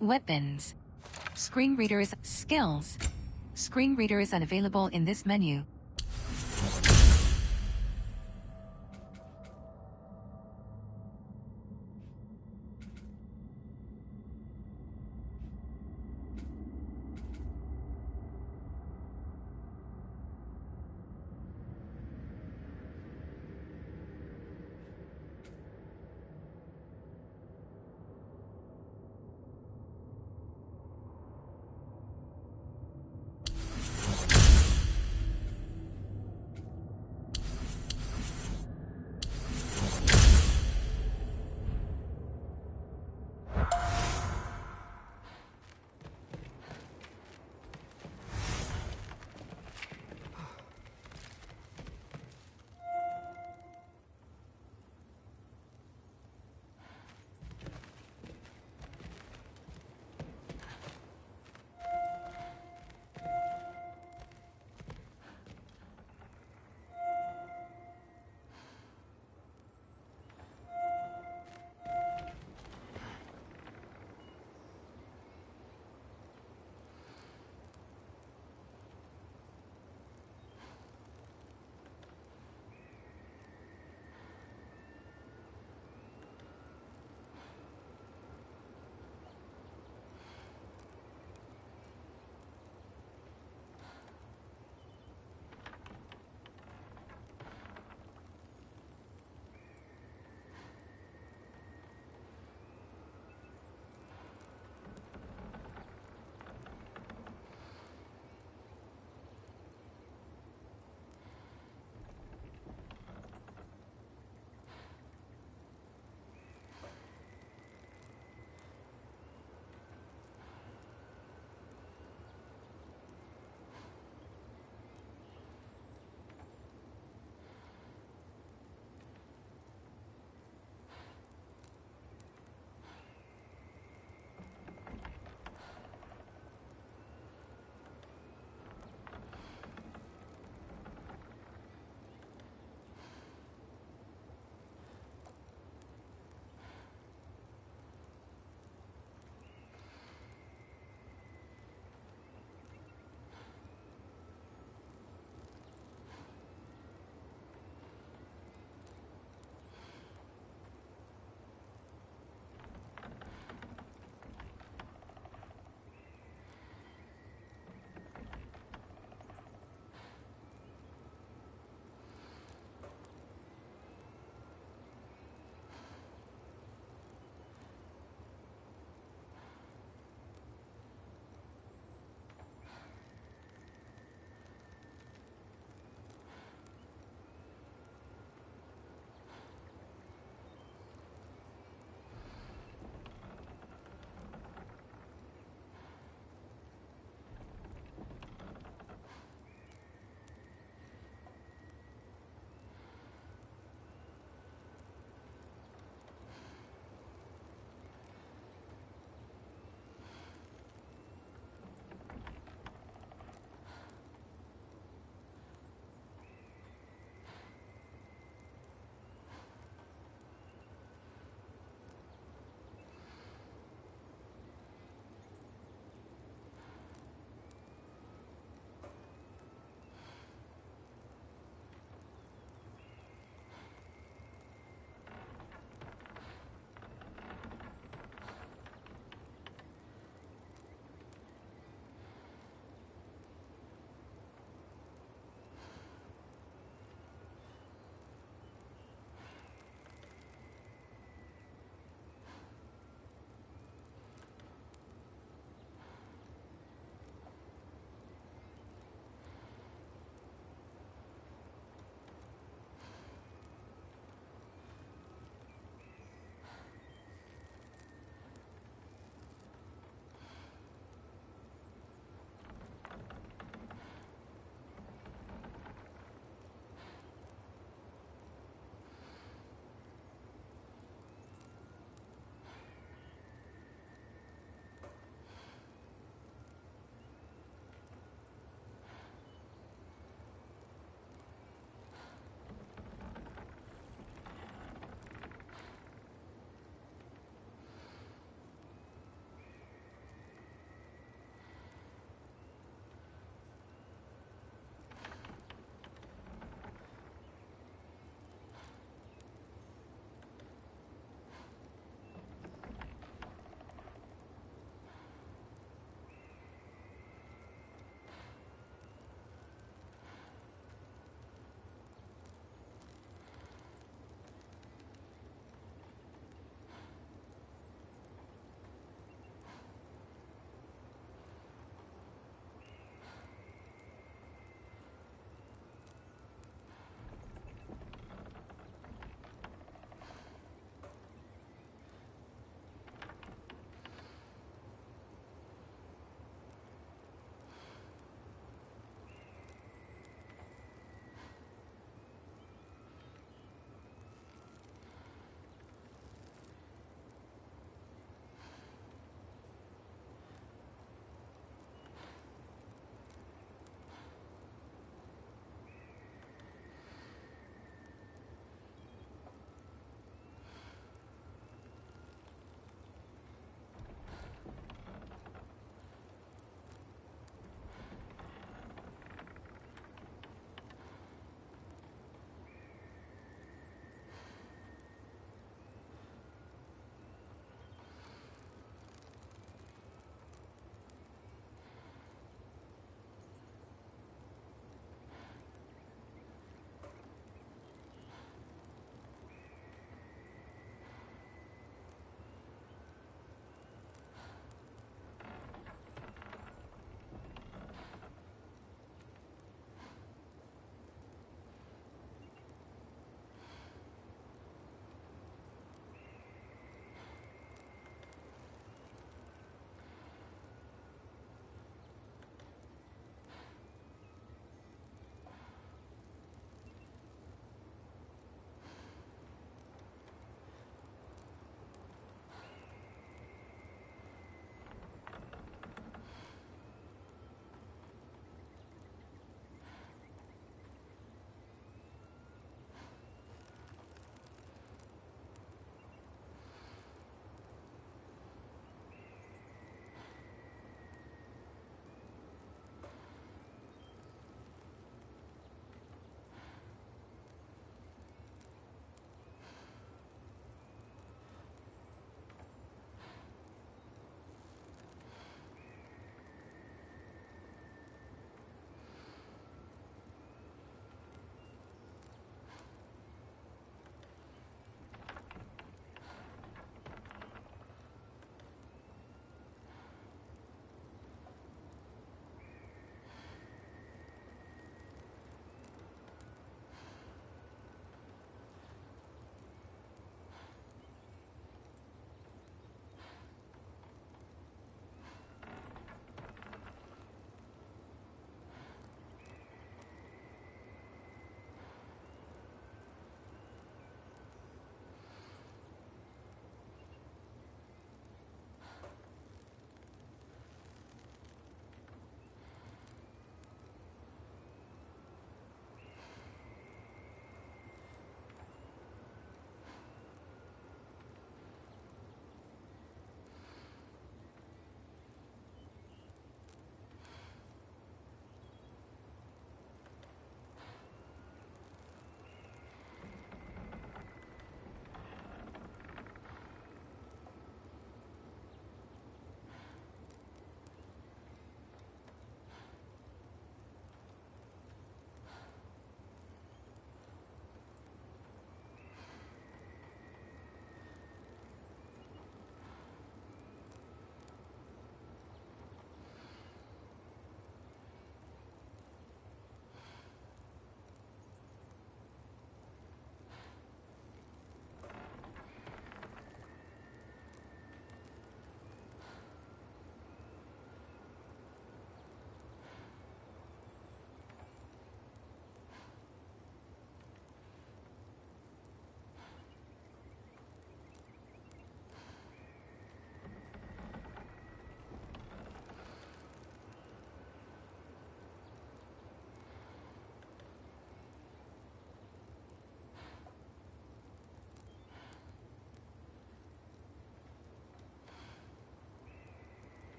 Weapons. Screen readers. Skills. Screen reader is unavailable in this menu.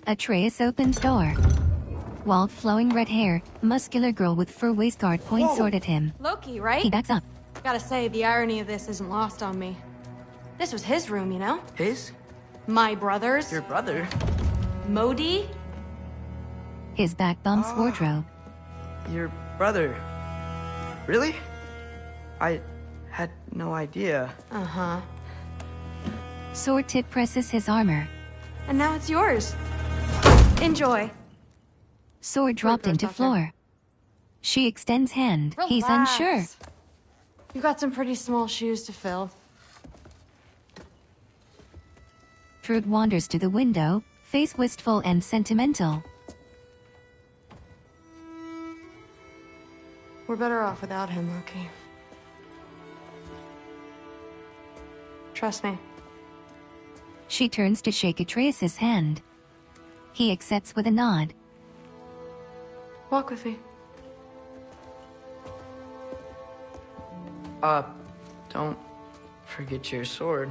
Atreus opens door. Wild flowing red hair, muscular girl with fur waistguard points sword at him. Loki, right? He backs up. Gotta say, the irony of this isn't lost on me. This was his room, you know? His? My brother's. Your brother? Modi? His back bumps wardrobe. Your brother. Really? I had no idea. Uh-huh. Sword tip presses his armor. And now it's yours. Enjoy. Sword dropped into floor. She extends hand. Relax. He's unsure. You got some pretty small shoes to fill. Fruit wanders to the window, face wistful and sentimental. We're better off without him, Loki. Trust me. She turns to shake Atreus' hand. He accepts with a nod. Walk with me. Don't forget your sword.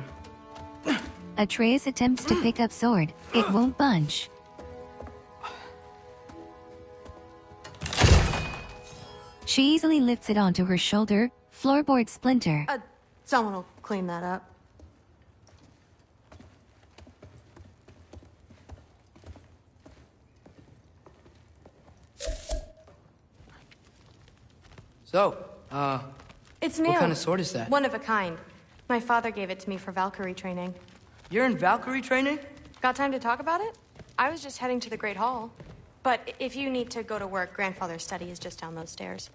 Atreus attempts to pick up sword. It won't budge. She easily lifts it onto her shoulder. Floorboard splinter. Someone will clean that up. So, It's new. what kind of sword is that? One of a kind. My father gave it to me for Valkyrie training. You're in Valkyrie training? Got time to talk about it? I was just heading to the Great Hall. But if you need to go to work, Grandfather's study is just down those stairs.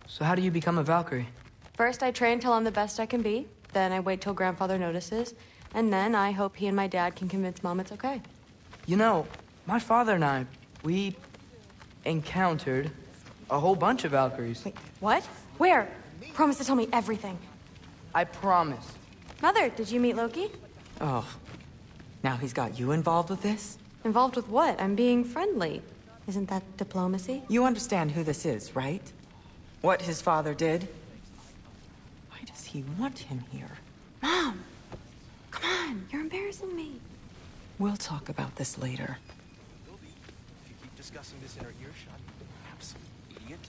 So how do you become a Valkyrie? First, I train till I'm the best I can be. Then I wait till Grandfather notices. And then I hope he and my dad can convince Mom it's okay. You know, my father and I, we encountered a whole bunch of Valkyries. Wait, what? Where? Promise to tell me everything. I promise. Mother, did you meet Loki? Oh, now he's got you involved with this? Involved with what? I'm being friendly. Isn't that diplomacy? You understand who this is, right? What his father did? Why does he want him here? Mom! Come on, you're embarrassing me. We'll talk about this later. If you keep discussing this in our earshot, absolute idiot.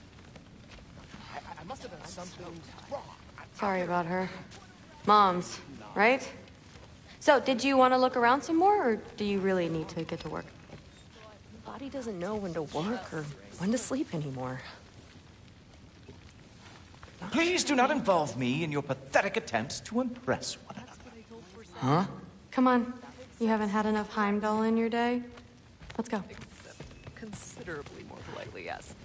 I must have done something wrong. Sorry about her. Mom's, right? So, did you want to look around some more, or do you really need to get to work? Body doesn't know when to work or when to sleep anymore. Please do not involve me in your pathetic attempts to impress one another. Huh? Come on. You haven't had enough Heimdall in your day? Let's go. Considerably more politely, yes.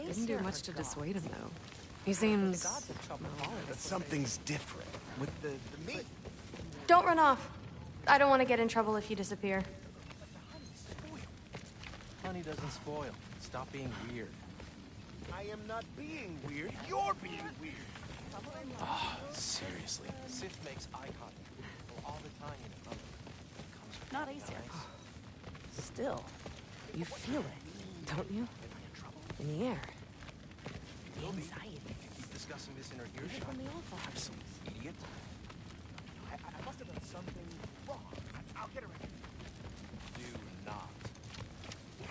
Didn't do much to dissuade him, though. He seems... But something's different with the meat. Don't run off. I don't want to get in trouble if you disappear. Honey doesn't spoil. Stop being weird. I am not being weird. You're being weird. Ah, seriously. Sif makes eye contact all the time. Not easier. Still, you feel it, don't you? In the air. The anxiety. Keep discussing this in our earshot. From the awful. Absolute idiot. I must have done something wrong. I'll get her. Do not.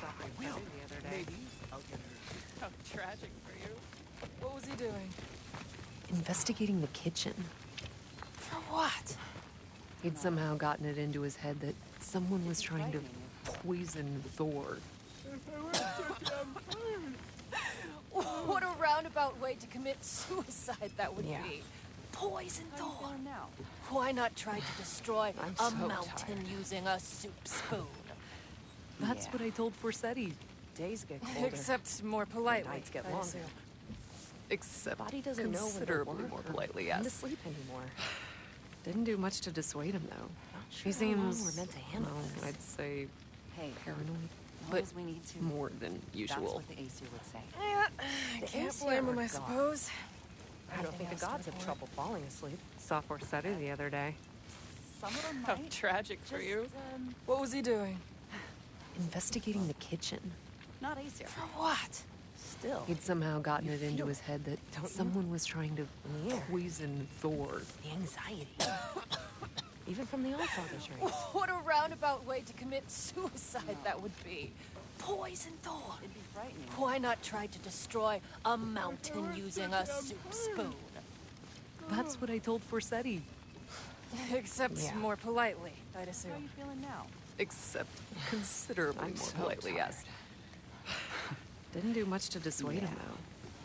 I will. The other day. Maybe I'll get her. How tragic for you. What was he doing? Investigating the kitchen. For what? He'd somehow gotten it into his head that someone was trying to poison Thor. What a roundabout way to commit suicide that would be. Poison Thor. Why not try to destroy a mountain using a soup spoon? That's what I told Forsetti. Days get colder. Except more politely. Nights get I longer. assume. Except Body doesn't know when to considerably work more or politely, when yes. to sleep anymore. Didn't do much to dissuade him, though. Sure He seems, how long we're meant to handle this. I'd say, Hey, paranoid, but but we need to. more than usual. That's what the Aesir would say. Yeah, The can't Aesir blame him, are I gods. suppose. I don't think the gods have trouble falling asleep. Saw Forsetti the other day. How tragic for you. What was he doing? Investigating the kitchen. Not easier. For what? Still. He'd somehow gotten it into his head that someone was trying to poison Thor. The anxiety. Even from the Allfather's rings. What a roundabout way to commit suicide that would be. Poison Thor. It'd be frightening. Why not try to destroy a mountain using a soup spoon? That's what I told Forsetti. Except more politely, I'd assume. How are you feeling now? Except considerably more politely, yes. Didn't do much to dissuade him, though.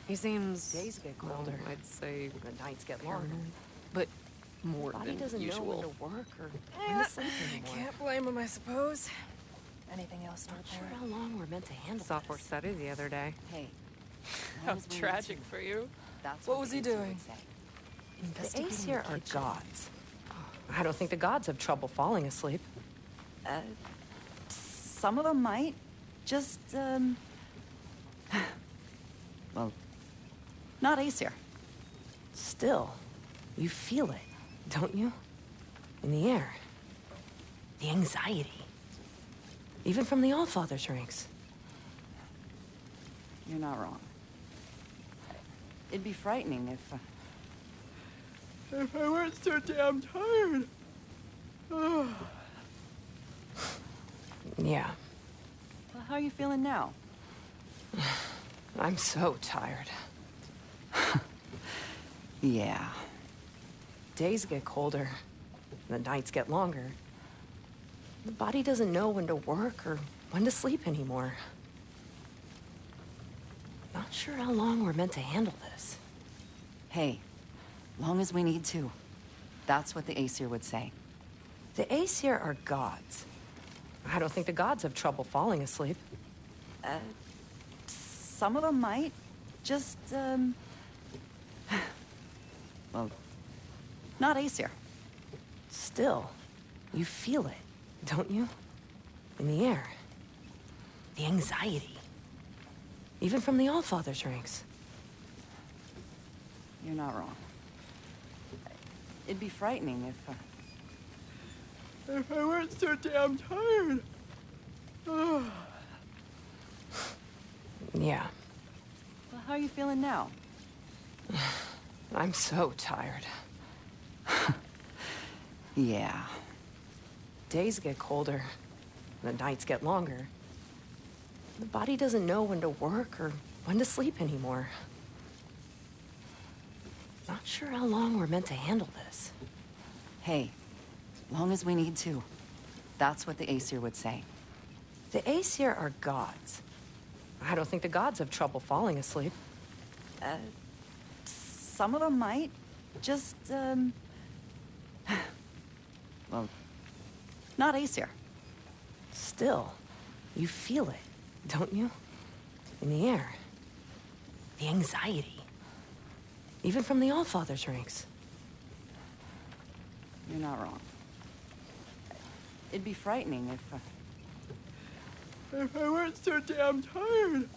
He seems... Days get colder. I'd say... The nights get longer. But more Body than doesn't usual. know when to work or when to sleep anymore. Can't blame him, I suppose. Anything else Not out sure there? how long we're meant to handle Saw this. Forsetti the other day. Hey. How tragic for you. That's What was he doing? The Aesir are gods. I don't think the gods have trouble falling asleep. Some of them might. Just, well, not Aesir. Still, you feel it, don't you? In the air. The anxiety. Even from the Allfather's rings. You're not wrong. It'd be frightening if I weren't so damn tired. Yeah. Well, how are you feeling now? I'm so tired. Yeah. Days get colder. The nights get longer. The body doesn't know when to work or when to sleep anymore. Not sure how long we're meant to handle this. Hey, long as we need to. That's what the Aesir would say. The Aesir are gods. I don't think the gods have trouble falling asleep. Some of them might. Just, well, not Aesir. Still, you feel it, don't you? In the air. The anxiety. Even from the Allfather's rings. You're not wrong. It'd be frightening if I weren't so damn tired. Yeah. Well, how are you feeling now? I'm so tired. Yeah. Days get colder. The nights get longer. The body doesn't know when to work or when to sleep anymore. Not sure how long we're meant to handle this. Hey, long as we need to. That's what the Aesir would say. The Aesir are gods. I don't think the gods have trouble falling asleep. Some of them might. Just, well, not Aesir. Still, you feel it, don't you? In the air. The anxiety. Even from the Allfather's rings. You're not wrong. It'd be frightening if I weren't so damn tired.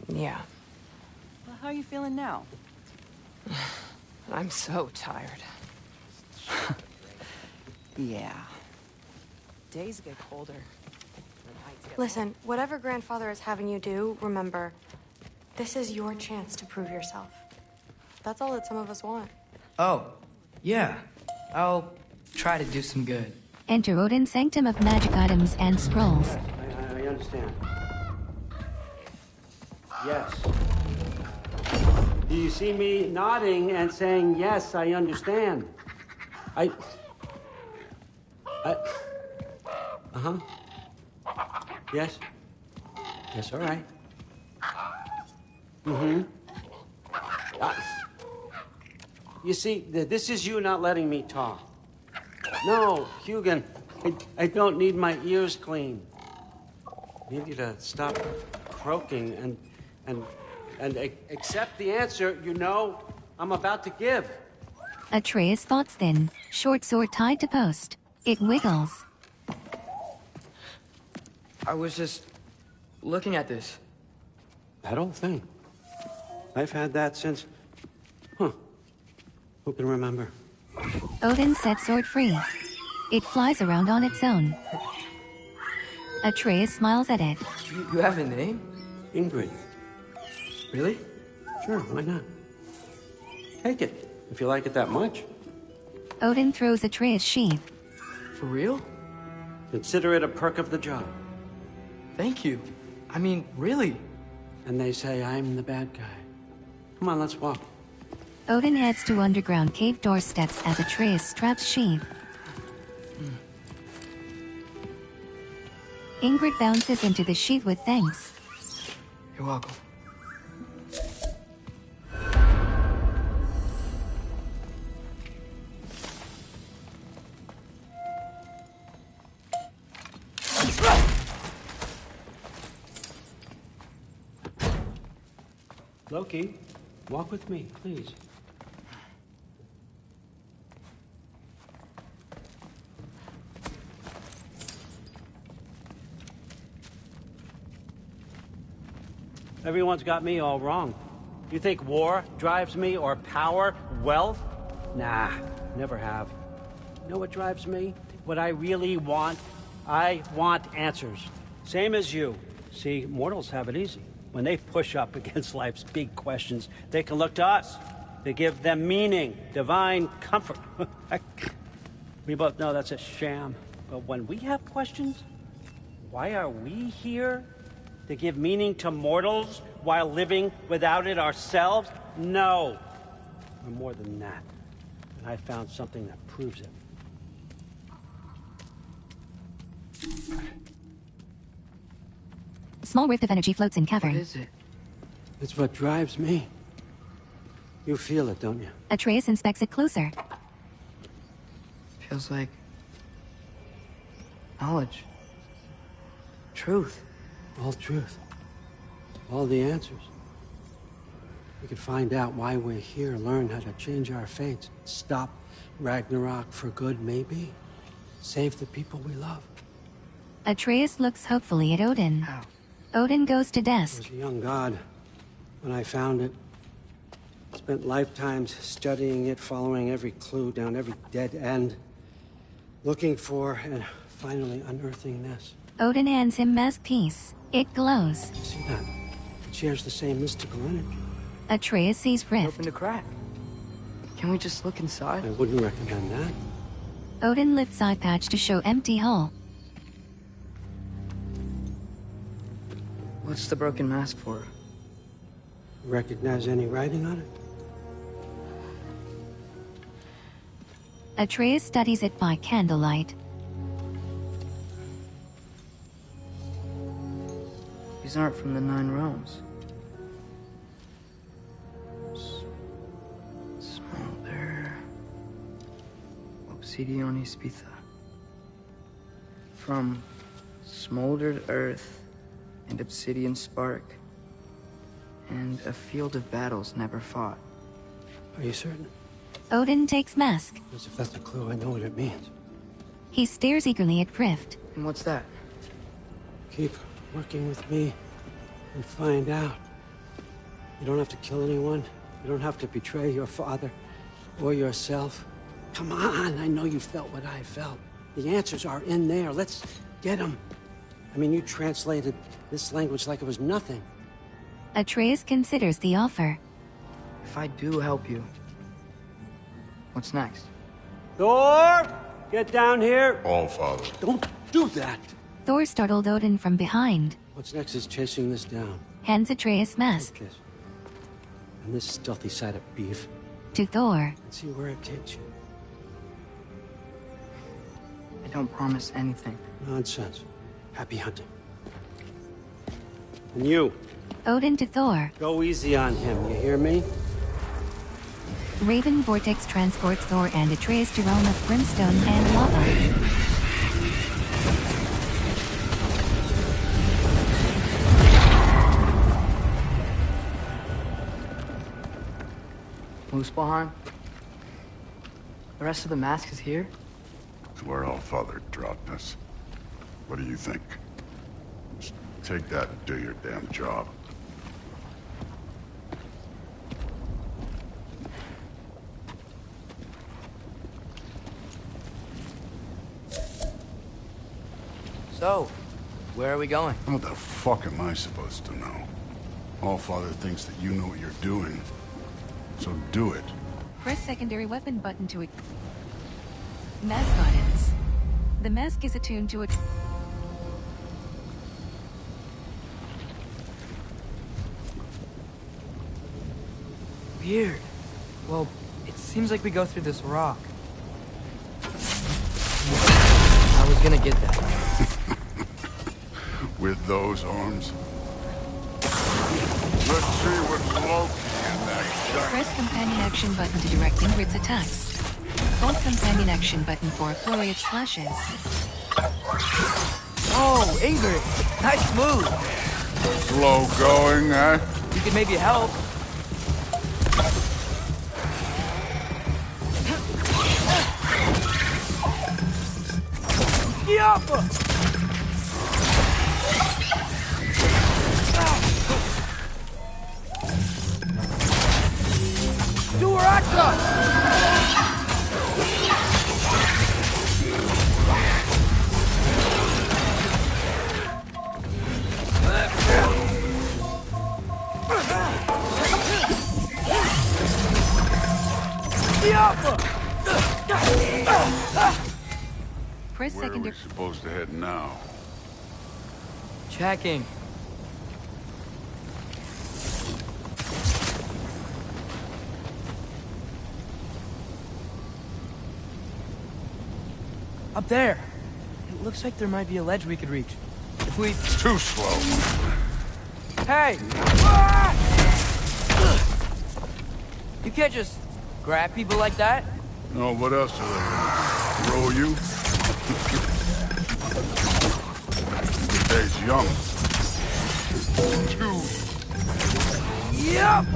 Yeah. Well, how are you feeling now? I'm so tired. Yeah. Days get colder. Listen, whatever grandfather is having you do, remember, this is your chance to prove yourself. That's all that some of us want. Oh, yeah. I'll try to do some good. Enter Odin's Sanctum of Magic Items and Scrolls. I understand. Yes. Do you see me nodding and saying, yes, I understand? Uh-huh. Yes? Yes, all right. Mm-hmm. You see, this is you not letting me talk. No, Hugin, I don't need my ears cleaned. I need you to stop croaking and accept the answer you know I'm about to give. Atreus' thoughts thin, short sword tied to post. It wiggles. I was just looking at this. That old thing. I've had that since... Who can remember? Odin sets sword free. It flies around on its own. Atreus smiles at it. You have a name? Ingrid. Really? Sure, why not? Take it, if you like it that much. Odin throws Atreus' sheath. For real? Consider it a perk of the job. Thank you. I mean, really. And they say I'm the bad guy. Come on, let's walk. Odin heads to underground cave doorsteps as Atreus straps sheath. Ingrid bounces into the sheath with thanks. You're welcome. Loki, walk with me, please. Everyone's got me all wrong. You think war drives me, or power, wealth? Nah, never have. You know what drives me? What I really want? I want answers. Same as you. See, mortals have it easy. When they push up against life's big questions, they can look to us. They give them meaning, divine comfort. We both know that's a sham. But when we have questions, why are we here? To give meaning to mortals while living without it ourselves? No. We're more than that. And I found something that proves it. A small rift of energy floats in cavern. What is it? It's what drives me. You feel it, don't you? Atreus inspects it closer. Feels like knowledge. Truth. All truth. All the answers. We could find out why we're here, learn how to change our fates, stop Ragnarok for good, maybe. Save the people we love. Atreus looks hopefully at Odin. How? Odin goes to I desk. was a young god when I found it. Spent lifetimes studying it, following every clue down every dead end, looking for and finally unearthing this. Odin hands him Mask piece. It glows. See that? It shares the same mystical energy. Atreus sees rift. Open a crack. Can we just look inside? I wouldn't recommend that. Odin lifts eye patch to show empty hull. What's the broken mask for? Recognize any writing on it? Atreus studies it by candlelight. These aren't from the Nine Realms. Smolder. Obsidione Spitha. From smoldered earth and obsidian spark, and a field of battles never fought. Are you certain? Odin takes Mask. Because if that's a clue, I know what it means. He stares eagerly at Rift. And what's that? Keep working with me and find out. You don't have to kill anyone. You don't have to betray your father or yourself. Come on, I know you felt what I felt. The answers are in there. Let's get them. I mean, you translated this language like it was nothing. Atreus considers the offer. If I do help you, what's next? Thor! Get down here! All father. Don't do that! Thor startled Odin from behind. What's next is chasing this down. Hands Atreus Mask. Kiss. And this stealthy side of beef. To Thor. And see where it takes you. I don't promise anything. Nonsense. Happy hunting. And you. Odin to Thor. Go easy on him, you hear me? Raven Vortex transports Thor and Atreus to realm of brimstone and lava. Muspelheim? The rest of the mask is here? It's where all father dropped us. What do you think? Just take that and do your damn job. So, where are we going? How the fuck am I supposed to know? Allfather thinks that you know what you're doing. So do it. Press secondary weapon button to mask buttons. The mask is attuned to a Weird. Well, it seems like we go through this rock. I was gonna get that. With those arms? Let's see what's Loki in that gun. Press companion action button to direct Ingrid's attacks. Hold companion action button for a flurry of slashes. Oh, Ingrid! Nice move! Slow going, eh? You could maybe help. Yappa! Do her actor! Press Where are we secondary. supposed to head now? Checking. Up there. It looks like there might be a ledge we could reach. If we... It's too slow. Hey! You can't just grab people like that. No, what else are they gonna throw you? Today's young. Too. Yup!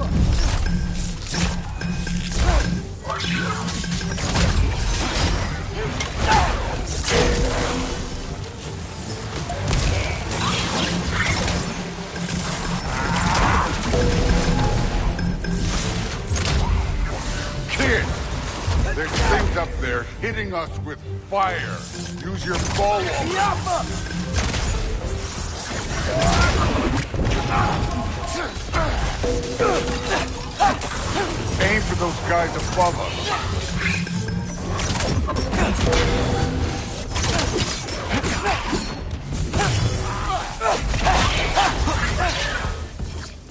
Kid! There's things up there hitting us with fire. Use your bow. Aim for those guys above us.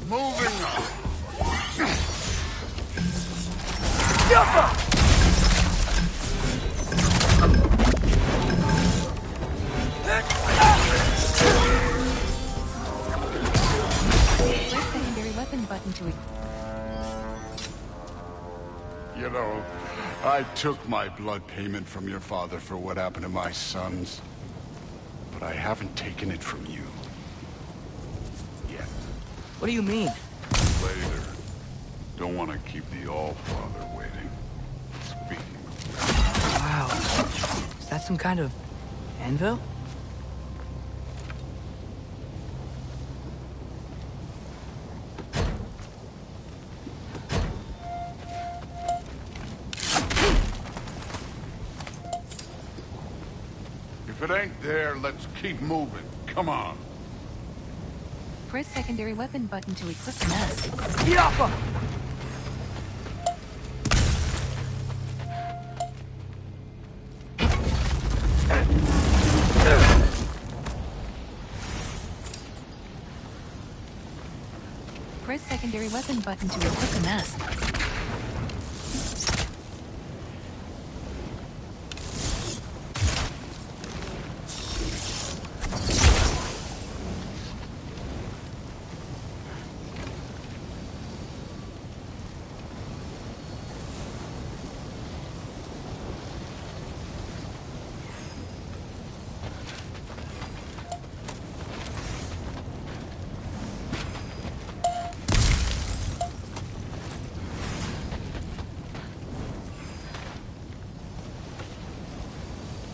Moving up. Press secondary weapon button to You know, I took my blood payment from your father for what happened to my sons. But I haven't taken it from you. Yet. What do you mean? Later. Don't want to keep the Allfather waiting. Speaking of which... Wow. Is that some kind of anvil? If it ain't there, let's keep moving. Come on. press secondary weapon button to equip the mask. Yappa! Press secondary weapon button to equip the mask.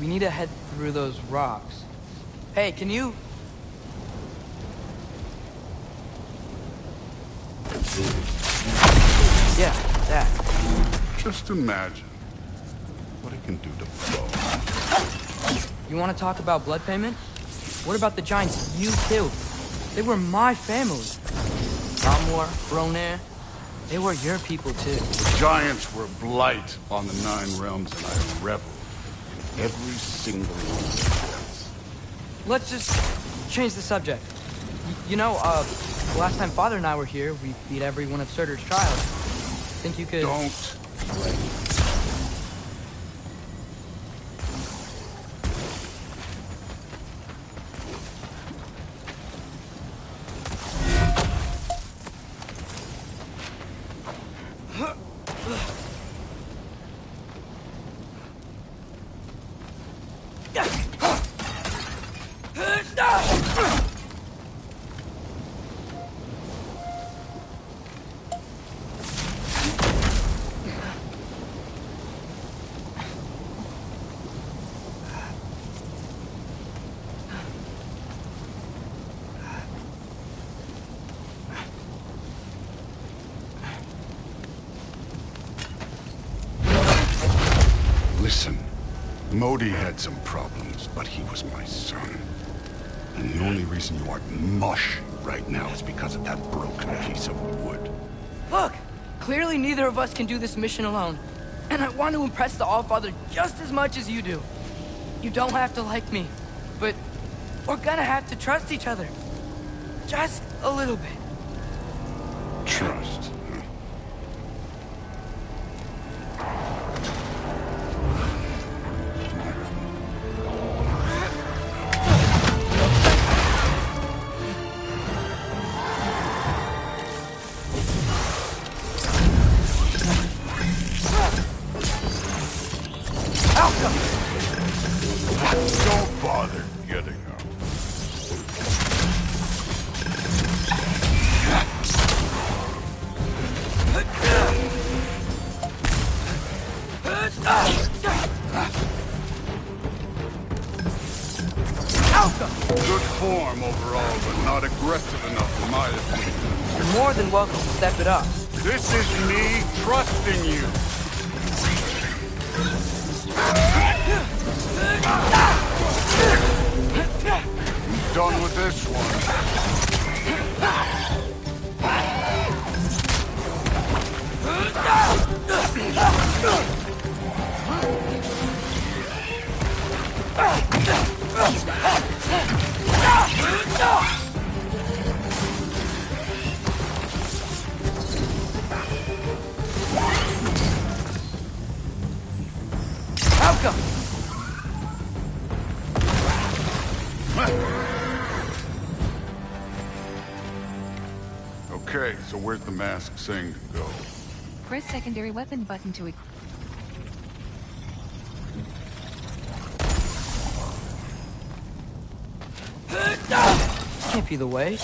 We need to head through those rocks. Hey, can you... Yeah, that. Just imagine what it can do to blow. You want to talk about blood payment? What about the giants you killed? They were my family. Amor, Roner, they were your people too. The giants were blight on the 9 realms, and I reveled in every single one of them. Let's just change the subject. You know, the last time Father and I were here, we beat every one of Surtur's trials. Think you could... Don't play. Listen, Modi had some problems, but he was my son. And the only reason you aren't mush right now is because of that broken piece of wood. Look! Clearly neither of us can do this mission alone. And I want to impress the Allfather just as much as you do. You don't have to like me, but we're gonna have to trust each other. Just a little bit. Trust. Don't bother getting up. Good form overall, but not aggressive enough in my opinion. You're more than welcome to step it up. This is me trusting you. I'm done with this Okay, so where's the mask saying to go? Press secondary weapon button to equip. Can't be the way.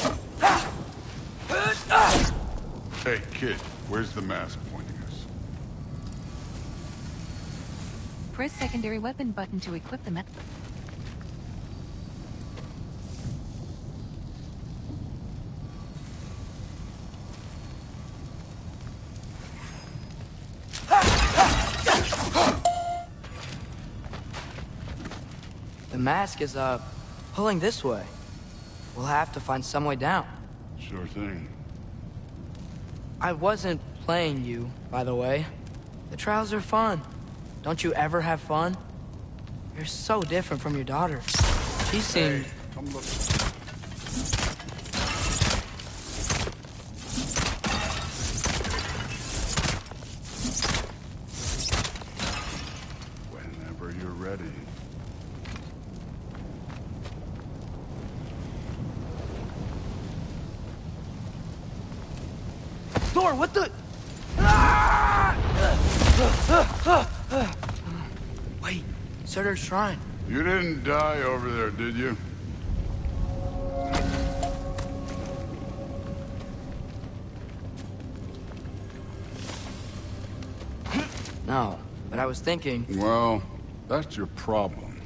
Hey, kid, where's the mask pointing us? Press secondary weapon button to equip the map. The mask is, pulling this way. We'll have to find some way down. Sure thing. I wasn't playing you, by the way. The trials are fun. Don't you ever have fun? You're so different from your daughter. She seemed... Hey, come look. Whenever you're ready. Thor, what the... Wait, Surtur's shrine. You didn't die over there, did you? No, but I was thinking... Well, that's your problem.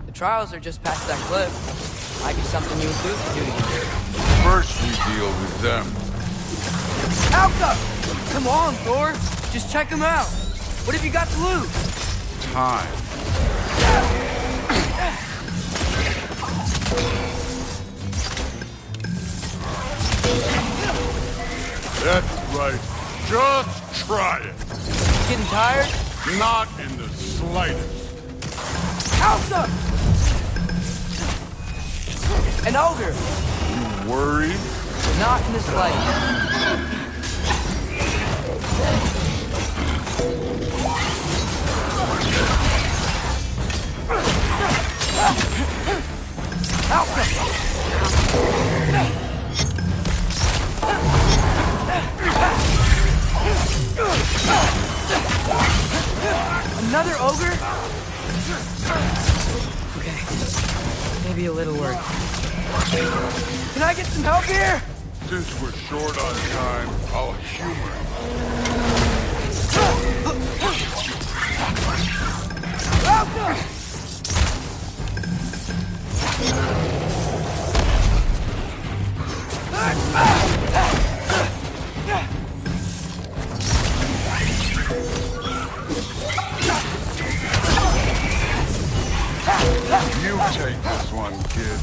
The trials are just past that cliff. Might be something you and Luke can do together. First we deal with them. Alka! Come on, Thor! Just check them out! What have you got to lose? Time. That's right. Just try it. Getting tired? Not in the slightest. Alpha! An ogre! You worried? Not in the slightest. Another ogre? Okay. Maybe a little work. Can I get some help here? Since we're short on time, I'll humor You take this one, kid.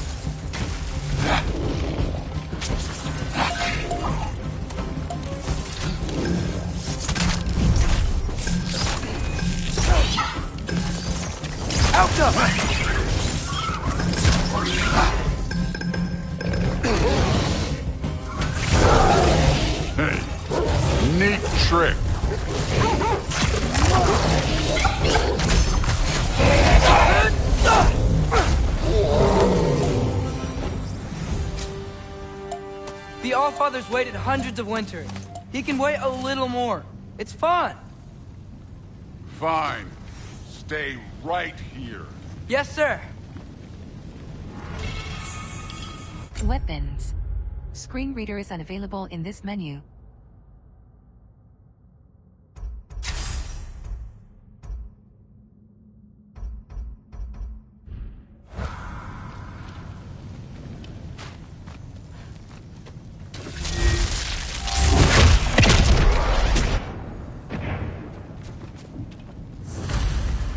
Hey, neat trick. The Allfather's waited hundreds of winters. He can wait a little more. It's fun. Fine. Stay right here. Yes, sir. Weapons. Screen reader is unavailable in this menu.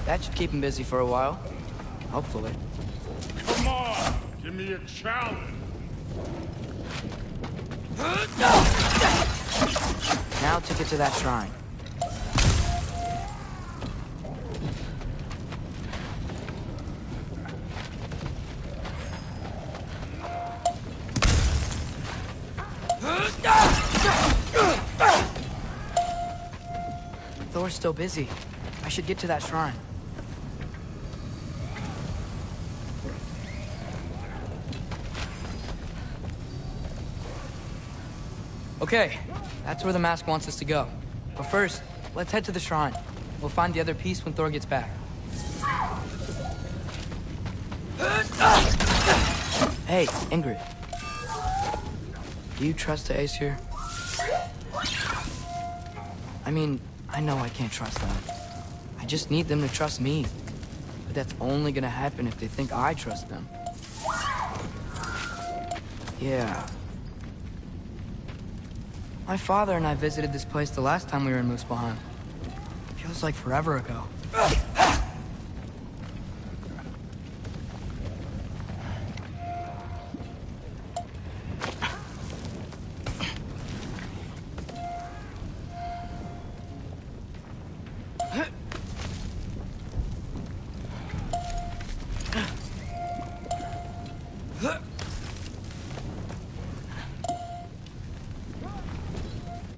That should keep him busy for a while. Hopefully. Come on, give me a challenge. Now to get to that shrine. Thor's still busy. I should get to that shrine. Okay, that's where the mask wants us to go. But first, let's head to the shrine. We'll find the other piece when Thor gets back. Hey, Ingrid. Do you trust the Ace here? I mean, I know I can't trust them. I just need them to trust me. But that's only gonna happen if they think I trust them. Yeah. My father and I visited this place the last time we were in Muspelheim. Feels like forever ago.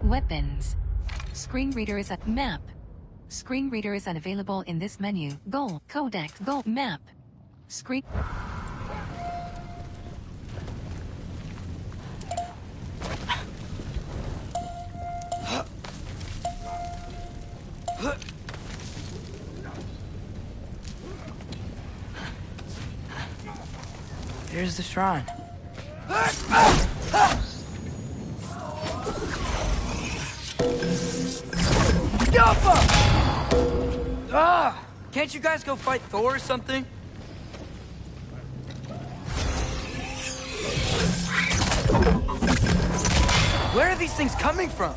Weapons. Screen reader is a map. Screen reader is unavailable in this menu. Goal. Codex. Goal. Map. Screen. There's the shrine. Ah! Can't you guys go fight Thor or something? Where are these things coming from?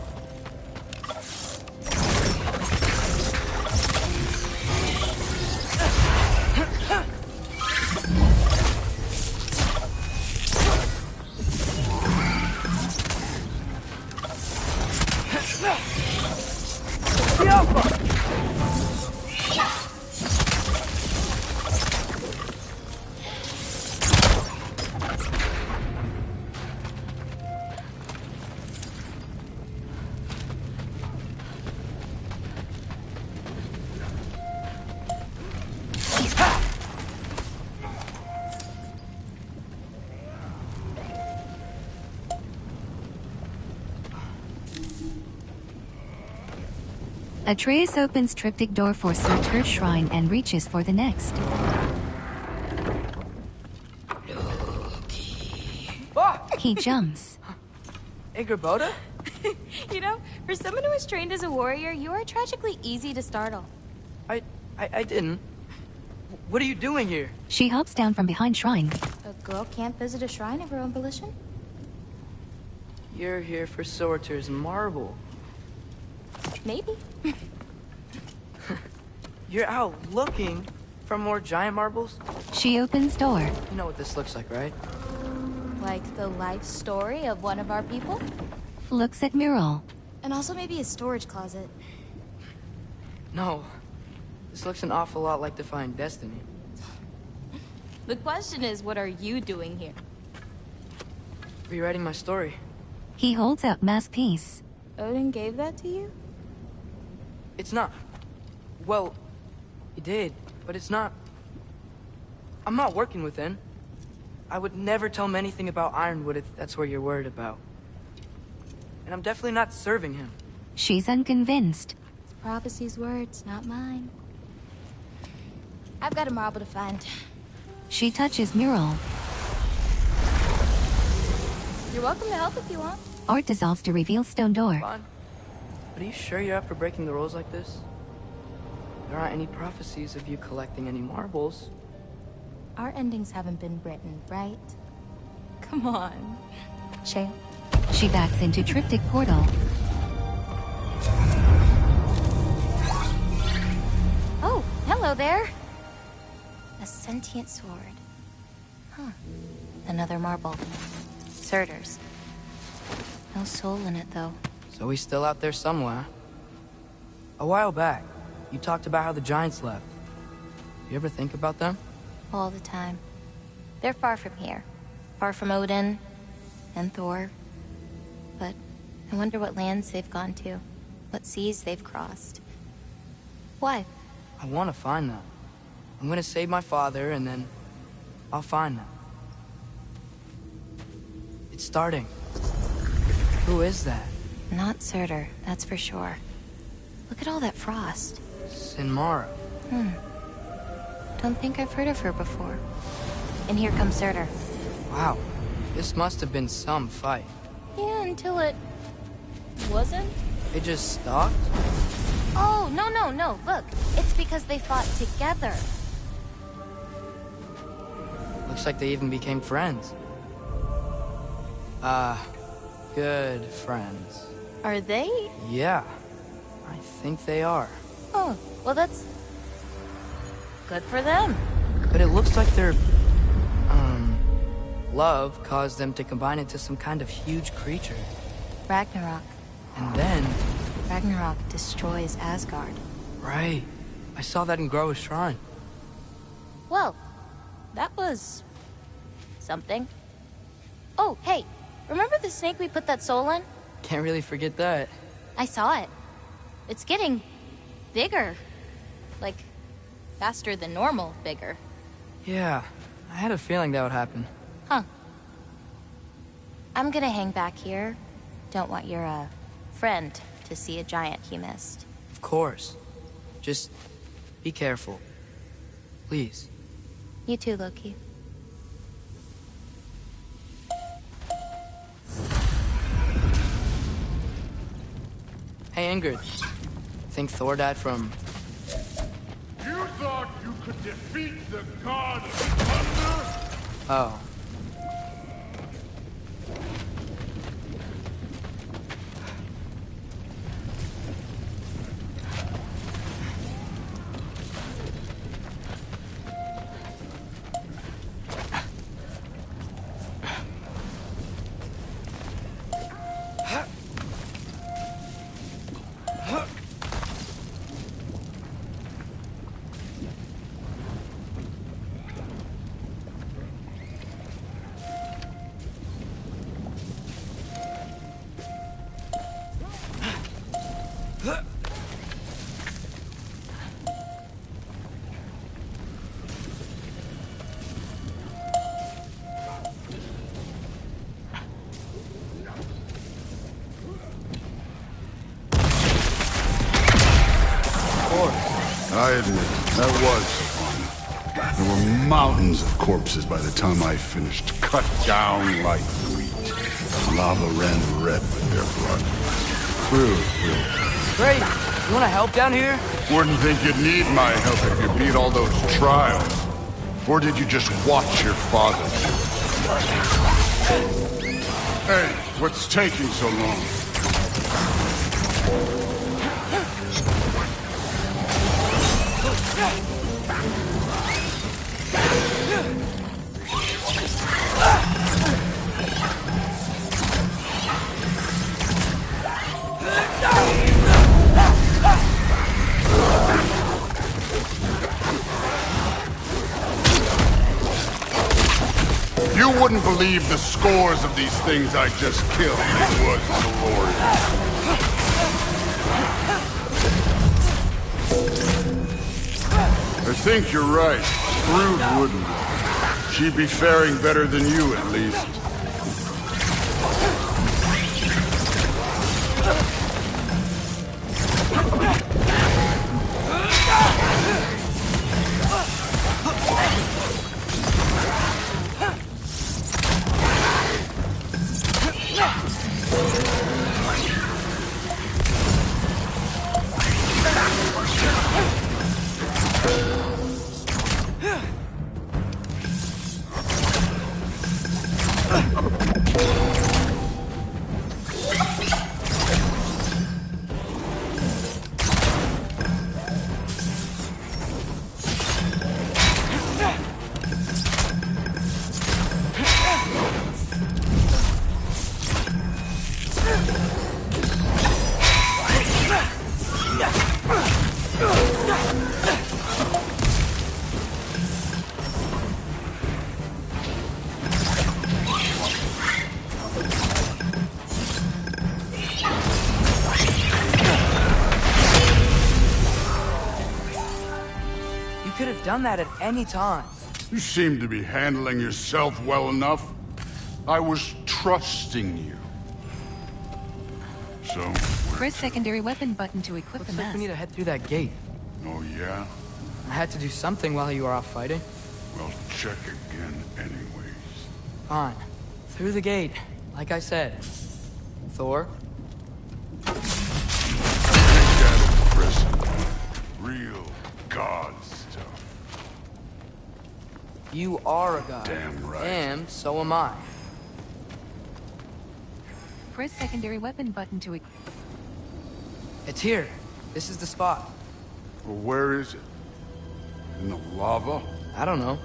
Atreus opens triptych door for Surtur's shrine and reaches for the next. He jumps. Igorboda? You know, for someone who was trained as a warrior, you are tragically easy to startle. I didn't. What are you doing here? She hops down from behind shrine. A girl can't visit a shrine of her own volition? You're here for Surtur's marble. Maybe. You're out looking for more giant marbles? She opens door. You know what this looks like, right? Like the life story of one of our people? Looks at mural. And also maybe a storage closet. No. This looks an awful lot like Defying Destiny. The question is, what are you doing here? Rewriting my story. He holds out masterpiece. Odin gave that to you? It's not... Well, he did, but it's not... I'm not working with him. I would never tell him anything about Ironwood if that's what you're worried about. And I'm definitely not serving him. She's unconvinced. It's prophecy's words, not mine. I've got a marble to find. She touches mural. You're welcome to help if you want. Art dissolves to reveal stone door. Fine. But are you sure you're up for breaking the rules like this? There aren't any prophecies of you collecting any marbles. Our endings haven't been written, right? Come on. Shale. She backs into triptych portal. Oh, hello there. A sentient sword. Huh. Another marble. Surtur's. No soul in it, though. So he's still out there somewhere. A while back, you talked about how the giants left. You ever think about them? All the time. They're far from here. Far from Odin and Thor. But I wonder what lands they've gone to. What seas they've crossed. Why? I want to find them. I'm gonna save my father, and then I'll find them. It's starting. Who is that? Not Surtur, that's for sure. Look at all that frost. Sinmara. Don't think I've heard of her before. And here comes Surtur. Wow. This must have been some fight. Yeah, until it... wasn't? It just stopped? Oh, no. Look, it's because they fought together. Looks like they even became friends. Good friends. Are they? Yeah, I think they are. Oh, well that's... good for them. But it looks like their... love caused them to combine into some kind of huge creature. Ragnarok. And then... Ragnarok destroys Asgard. Right. I saw that in Groa's shrine. Well, that was... something. Oh, hey, remember the snake we put that soul in? Can't really forget that. I saw it. It's getting... bigger. Like, faster than normal bigger. Yeah, I had a feeling that would happen. Huh. I'm gonna hang back here. Don't want your, friend to see a giant he missed. Of course. Just be careful. Please. You too, Loki. Hey, Ingrid. Think Thor died from... You thought you could defeat the god of thunder? Oh. I admit, that was fun. There were mountains of corpses by the time I finished, cut down like wheat. Lava ran red with their blood. Real. Great. You want to help down here? Wouldn't think you'd need my help if you beat all those trials. Or did you just watch your father? Hey, what's taking so long? You wouldn't believe the scores of these things I just killed. It was glorious. I think you're right. Brood wouldn't. She'd be faring better than you, at least. Done that at any time. You seem to be handling yourself well enough. I was trusting you. So, Press secondary weapon button to equip the Looks like mask. we need to head through that gate. Oh, yeah? I had to do something while you were off fighting. Well, check again anyways. Fine. Through the gate, like I said. Thor? Real god stuff. You are a god. Damn right. And so am I. Press secondary weapon button to equip. It's here. This is the spot. Well, where is it? In the lava? I don't know.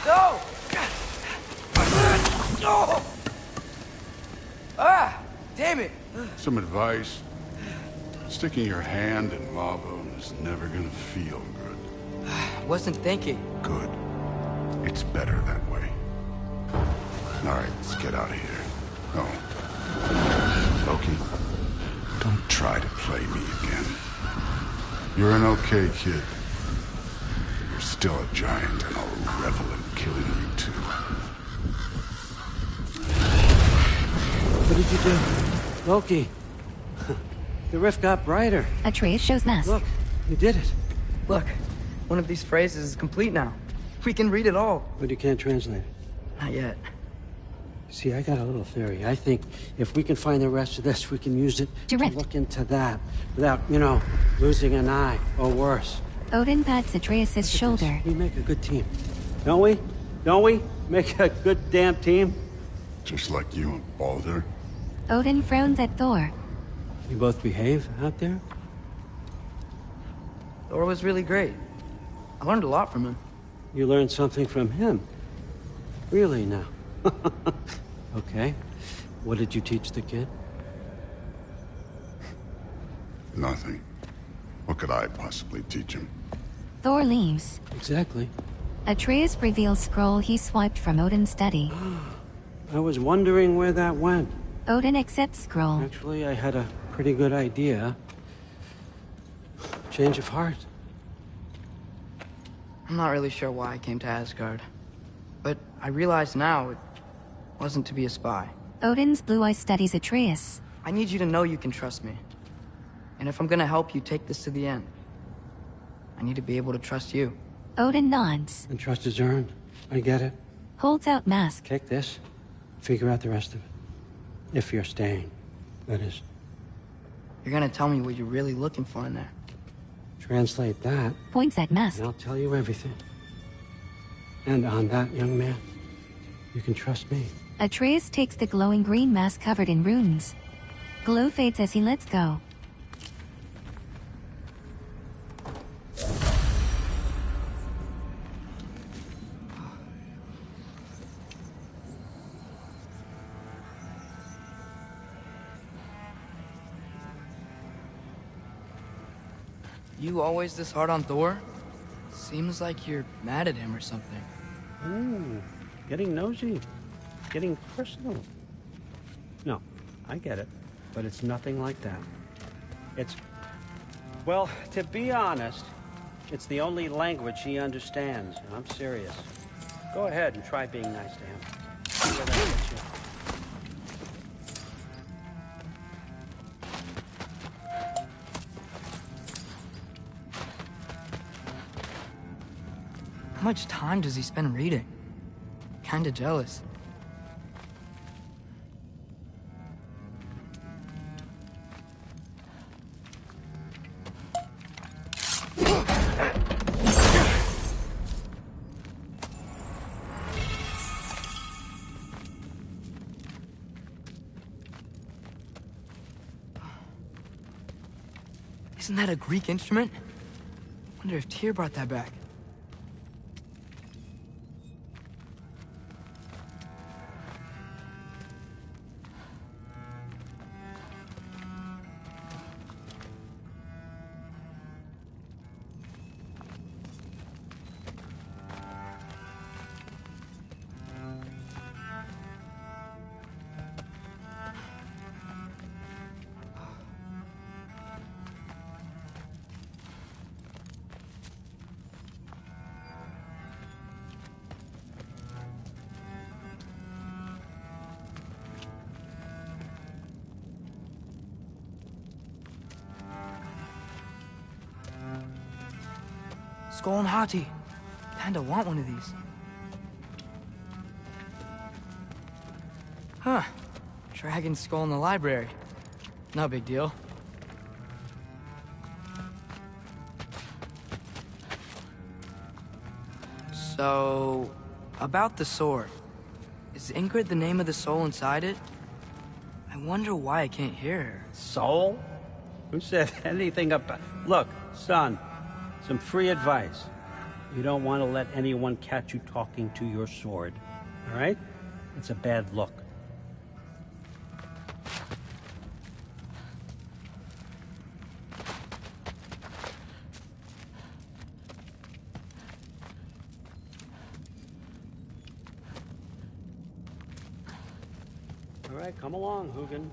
No! No! Ah! Damn it! Some advice. Sticking your hand in lava is never gonna feel good. Wasn't thinking. Good. It's better that way. Alright, let's get out of here. Oh. Loki, don't try to play me again. You're an okay kid. You're still a giant, and I'll revel in killing you too. What did you do? Loki. The rift got brighter. Atreus shows mask. Look, you did it. Look, one of these phrases is complete now. We can read it all. But you can't translate it. Not yet. See, I got a little theory. I think if we can find the rest of this, we can use it to look into that without, you know, losing an eye or worse. Odin pats Atreus' shoulder. We make a good team. Don't we? Don't we? Make a good damn team? Just like you and Baldur. Odin frowns at Thor. You both behave out there? Thor was really great. I learned a lot from him. You learned something from him? Really now? Okay. What did you teach the kid? Nothing. What could I possibly teach him? Thor leaves. Exactly. Atreus reveals scroll he swiped from Odin's study. I was wondering where that went. Odin accepts scroll. Actually, I had a pretty good idea. Change of heart. I'm not really sure why I came to Asgard. But I realize now it wasn't to be a spy. Odin's blue eye studies Atreus. I need you to know you can trust me. And if I'm gonna help you take this to the end, I need to be able to trust you. Odin nods. And trust is earned. I get it. Holds out mask. Take this. Figure out the rest of it. If you're staying, that is. You're gonna tell me what you're really looking for in there. Translate that. Points at mask. And I'll tell you everything. And on that, young man, you can trust me. Atreus takes the glowing green mask covered in runes. Glow fades as he lets go. You always this hard on Thor? Seems like you're mad at him or something. Ooh, getting nosy. Getting personal. No, I get it. But it's nothing like that. It's... Well, to be honest, it's the only language he understands. And I'm serious. Go ahead and try being nice to him. See where that gets you. How much time does he spend reading? Kinda jealous. Isn't that a Greek instrument? Wonder if Tyr brought that back. Skull and Hati. Kinda want one of these. Huh. Dragon skull in the library. No big deal. So, about the sword. Is Ingrid the name of the soul inside it? I wonder why I can't hear her. Soul? Who said anything about... Look, son, some free advice. You don't want to let anyone catch you talking to your sword, all right? It's a bad look. All right, come along, Hugin.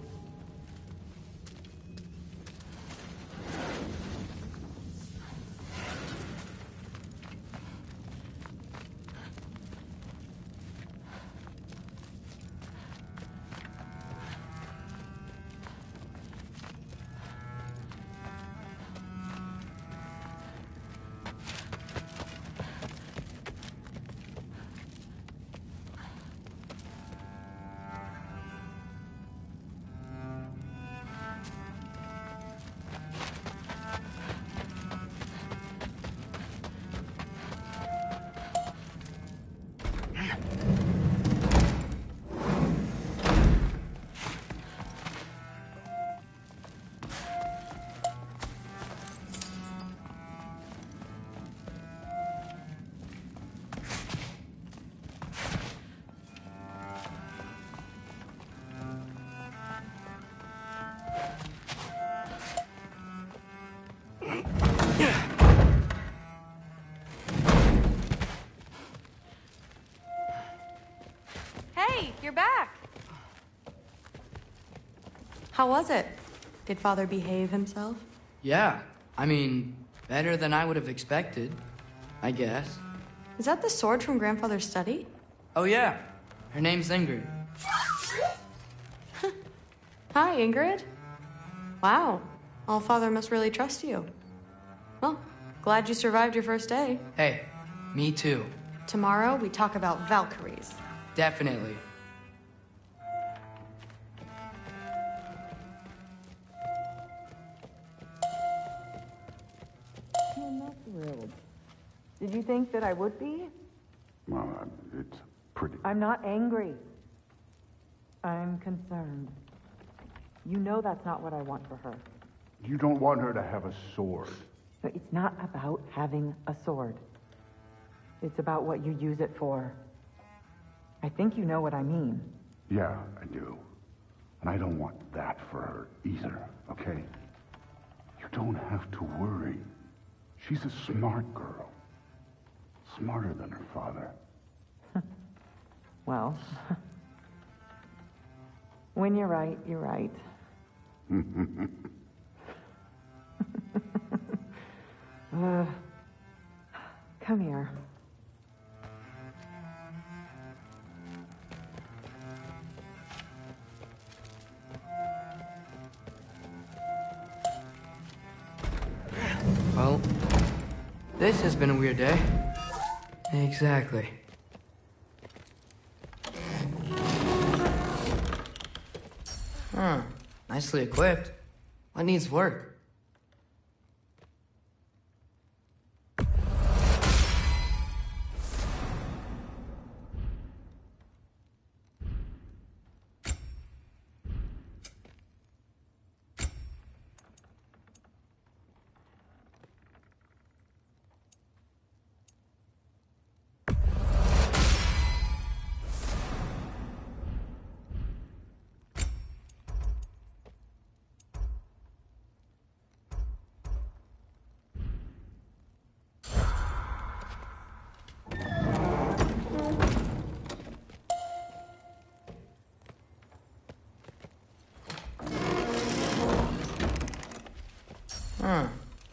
Hey, you're back. How was it? Did Father behave himself? Yeah, I mean, better than I would have expected, I guess. Is that the sword from Grandfather's study? Oh yeah, her name's Ingrid. Hi, Ingrid. Wow, All-Father must really trust you. Well, glad you survived your first day. Hey, me too. Tomorrow, we talk about Valkyries. Definitely. I'm not thrilled. Did you think that I would be? Well, it's pretty. I'm not angry. I'm concerned. You know that's not what I want for her. You don't want her to have a sword. No, it's not about having a sword. It's about what you use it for. I think you know what I mean. Yeah, I do. And I don't want that for her either, okay? You don't have to worry. She's a smart girl. Smarter than her father. Well, when you're right, you're right. Come here. Well, this has been a weird day. Exactly. Huh. Nicely equipped. What needs work?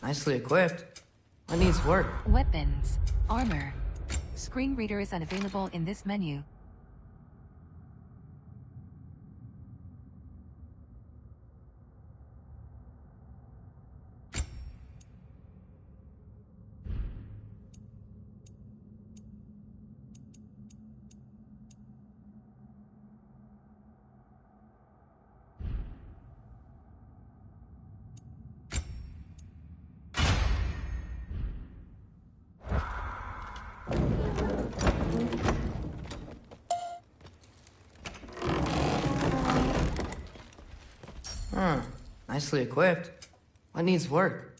Nicely equipped. What needs work? Weapons. Armor. Screen reader is unavailable in this menu. Nicely equipped. What needs work?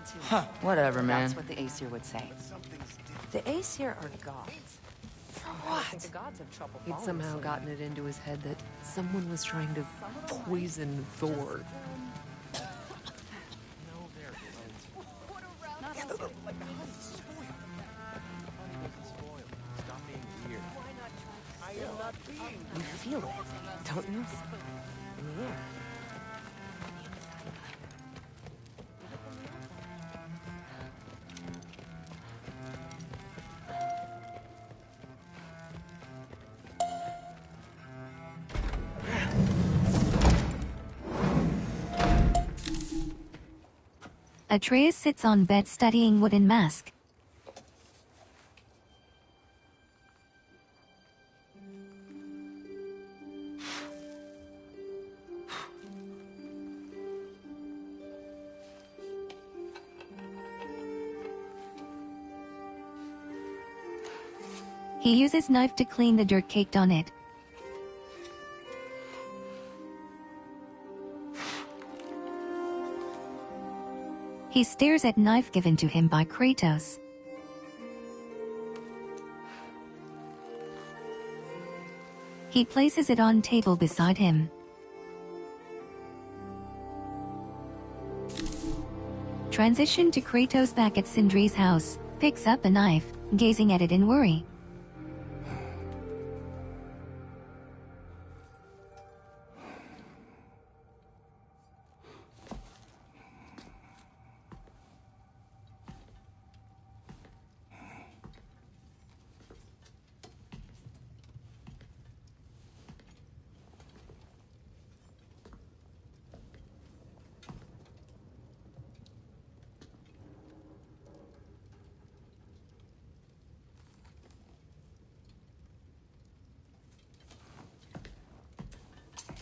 too. Whatever, man. That's what the Aesir would say. The Aesir are gods. For what? The gods have trouble. He'd somehow gotten it into his head that someone was trying to poison Thor. You feel it, don't you? In the air. Atreus sits on bed studying wooden mask. He uses knife to clean the dirt caked on it. He stares at knife given to him by Kratos. He places it on table beside him. Transition to Kratos back at Sindri's house, picks up a knife, gazing at it in worry.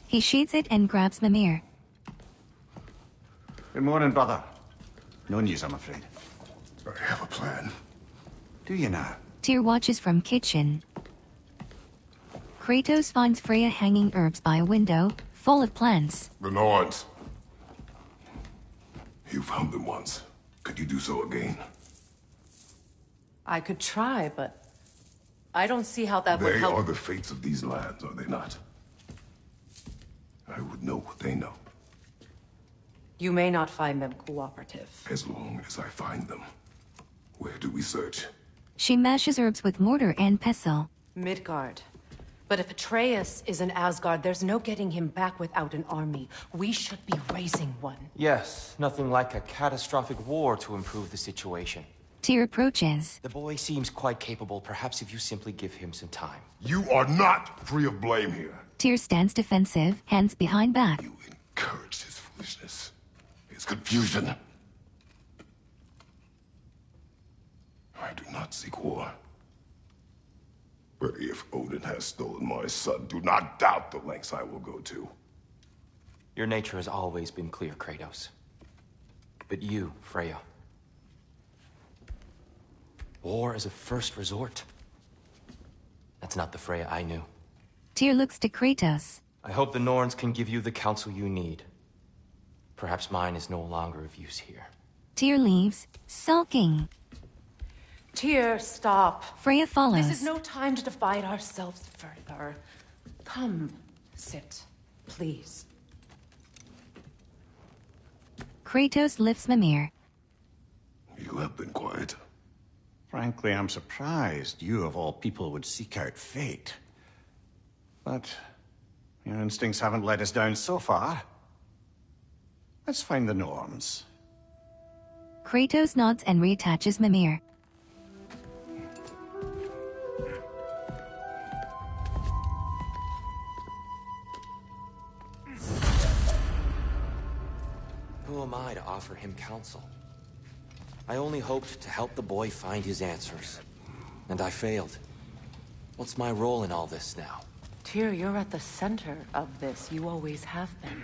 He sheathes it and grabs Mimir. Good morning, brother. No news, I'm afraid. I have a plan. Do you now? Tyr watches from kitchen. Kratos finds Freya hanging herbs by a window, full of plants. The Norns. You found them once. Could you do so again? I could try, but I don't see how that would They help. are the fates of these lands, are they not? I would know what they know, You may not find them cooperative. as long as I find them. Where do we search? She mashes herbs with mortar and pestle. Midgard. But if Atreus is in Asgard, there's no getting him back without an army. We should be raising one. Yes, nothing like a catastrophic war to improve the situation. Tyr approaches. The boy seems quite capable. Perhaps if you simply give him some time. You are not free of blame here. Tyr stands defensive, hands behind back. Encourage his foolishness, his confusion. I do not seek war. But if Odin has stolen my son, do not doubt the lengths I will go to. Your nature has always been clear, Kratos. But you, Freya. War is a first resort. That's not the Freya I knew. Tyr looks to Kratos. I hope the Norns can give you the counsel you need. Perhaps mine is no longer of use here. Tyr leaves, sulking. Tyr, stop. Freya follows. This is no time to divide ourselves further. Come, sit, please. Kratos lifts Mimir. You have been quiet. Frankly, I'm surprised you of all people would seek out fate. But your instincts haven't let us down so far. Let's find the Norns. Kratos nods and reattaches Mimir. Who am I to offer him counsel? I only hoped to help the boy find his answers. And I failed. What's my role in all this now? Tyr, you're at the center of this. You always have been.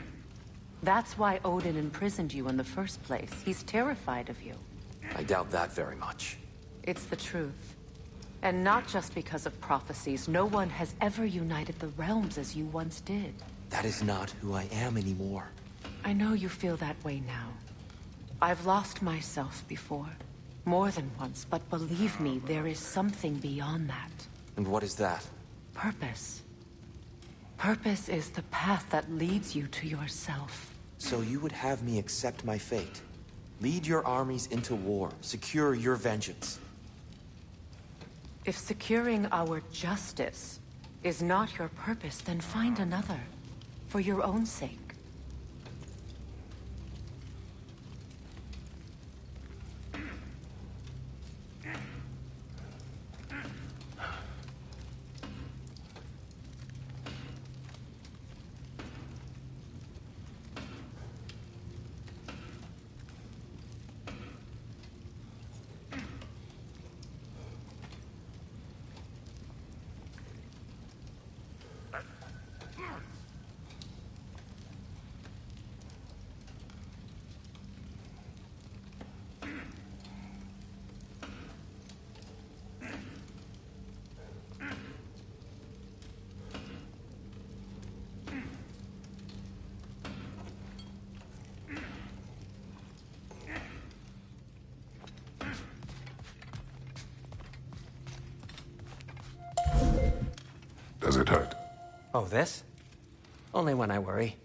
That's why Odin imprisoned you in the first place. He's terrified of you. I doubt that very much. It's the truth. And not just because of prophecies. No one has ever united the realms as you once did. That is not who I am anymore. I know you feel that way now. I've lost myself before. More than once, but believe me, there is something beyond that. And what is that? Purpose. Purpose is the path that leads you to yourself. So you would have me accept my fate? Lead your armies into war, secure your vengeance. If securing our justice is not your purpose, then find another. For your own sake. Does it hurt? Oh, this? Only when I worry.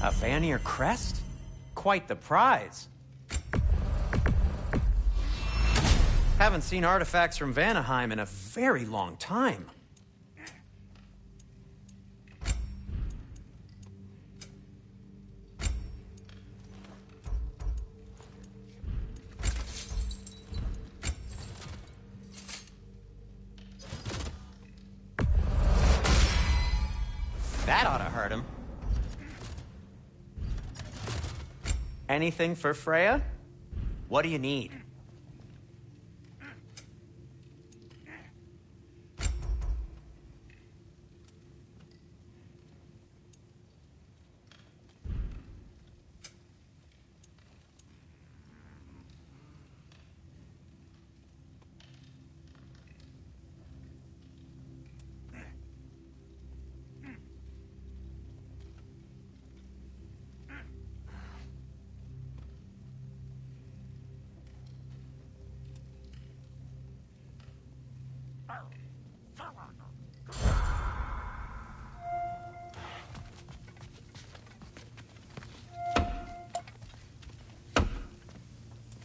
A Vanir crest? Quite the prize. Haven't seen artifacts from Vanaheim in a very long time. That ought to hurt him. Anything for Freya? What do you need?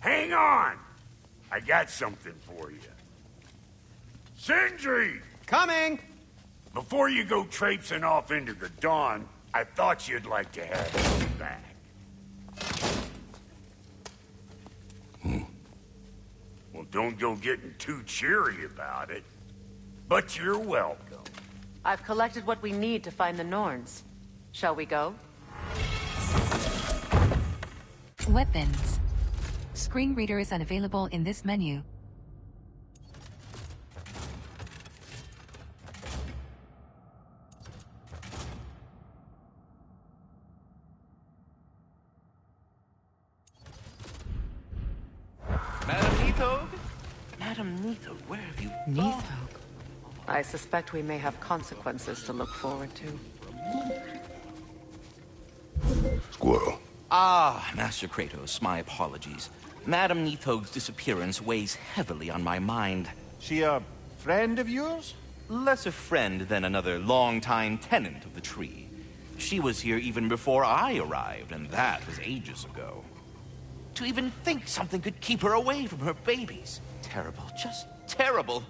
Hang on! I got something for you. Sindri! Coming! Before you go traipsing off into the dawn, I thought you'd like to have some back. Well, don't go getting too cheery about it. But you're welcome. I've collected what we need to find the Norns. Shall we go? Weapons. Screen reader is unavailable in this menu. Madam Nithog? Madam Nithog, where have you gone? Nithog? I suspect we may have consequences to look forward to. Squirrel. Ah, Master Kratos, my apologies. Madam Nithog's disappearance weighs heavily on my mind. She a friend of yours? Less a friend than another long-time tenant of the tree. She was here even before I arrived, and that was ages ago. To even think something could keep her away from her babies. Terrible, just terrible.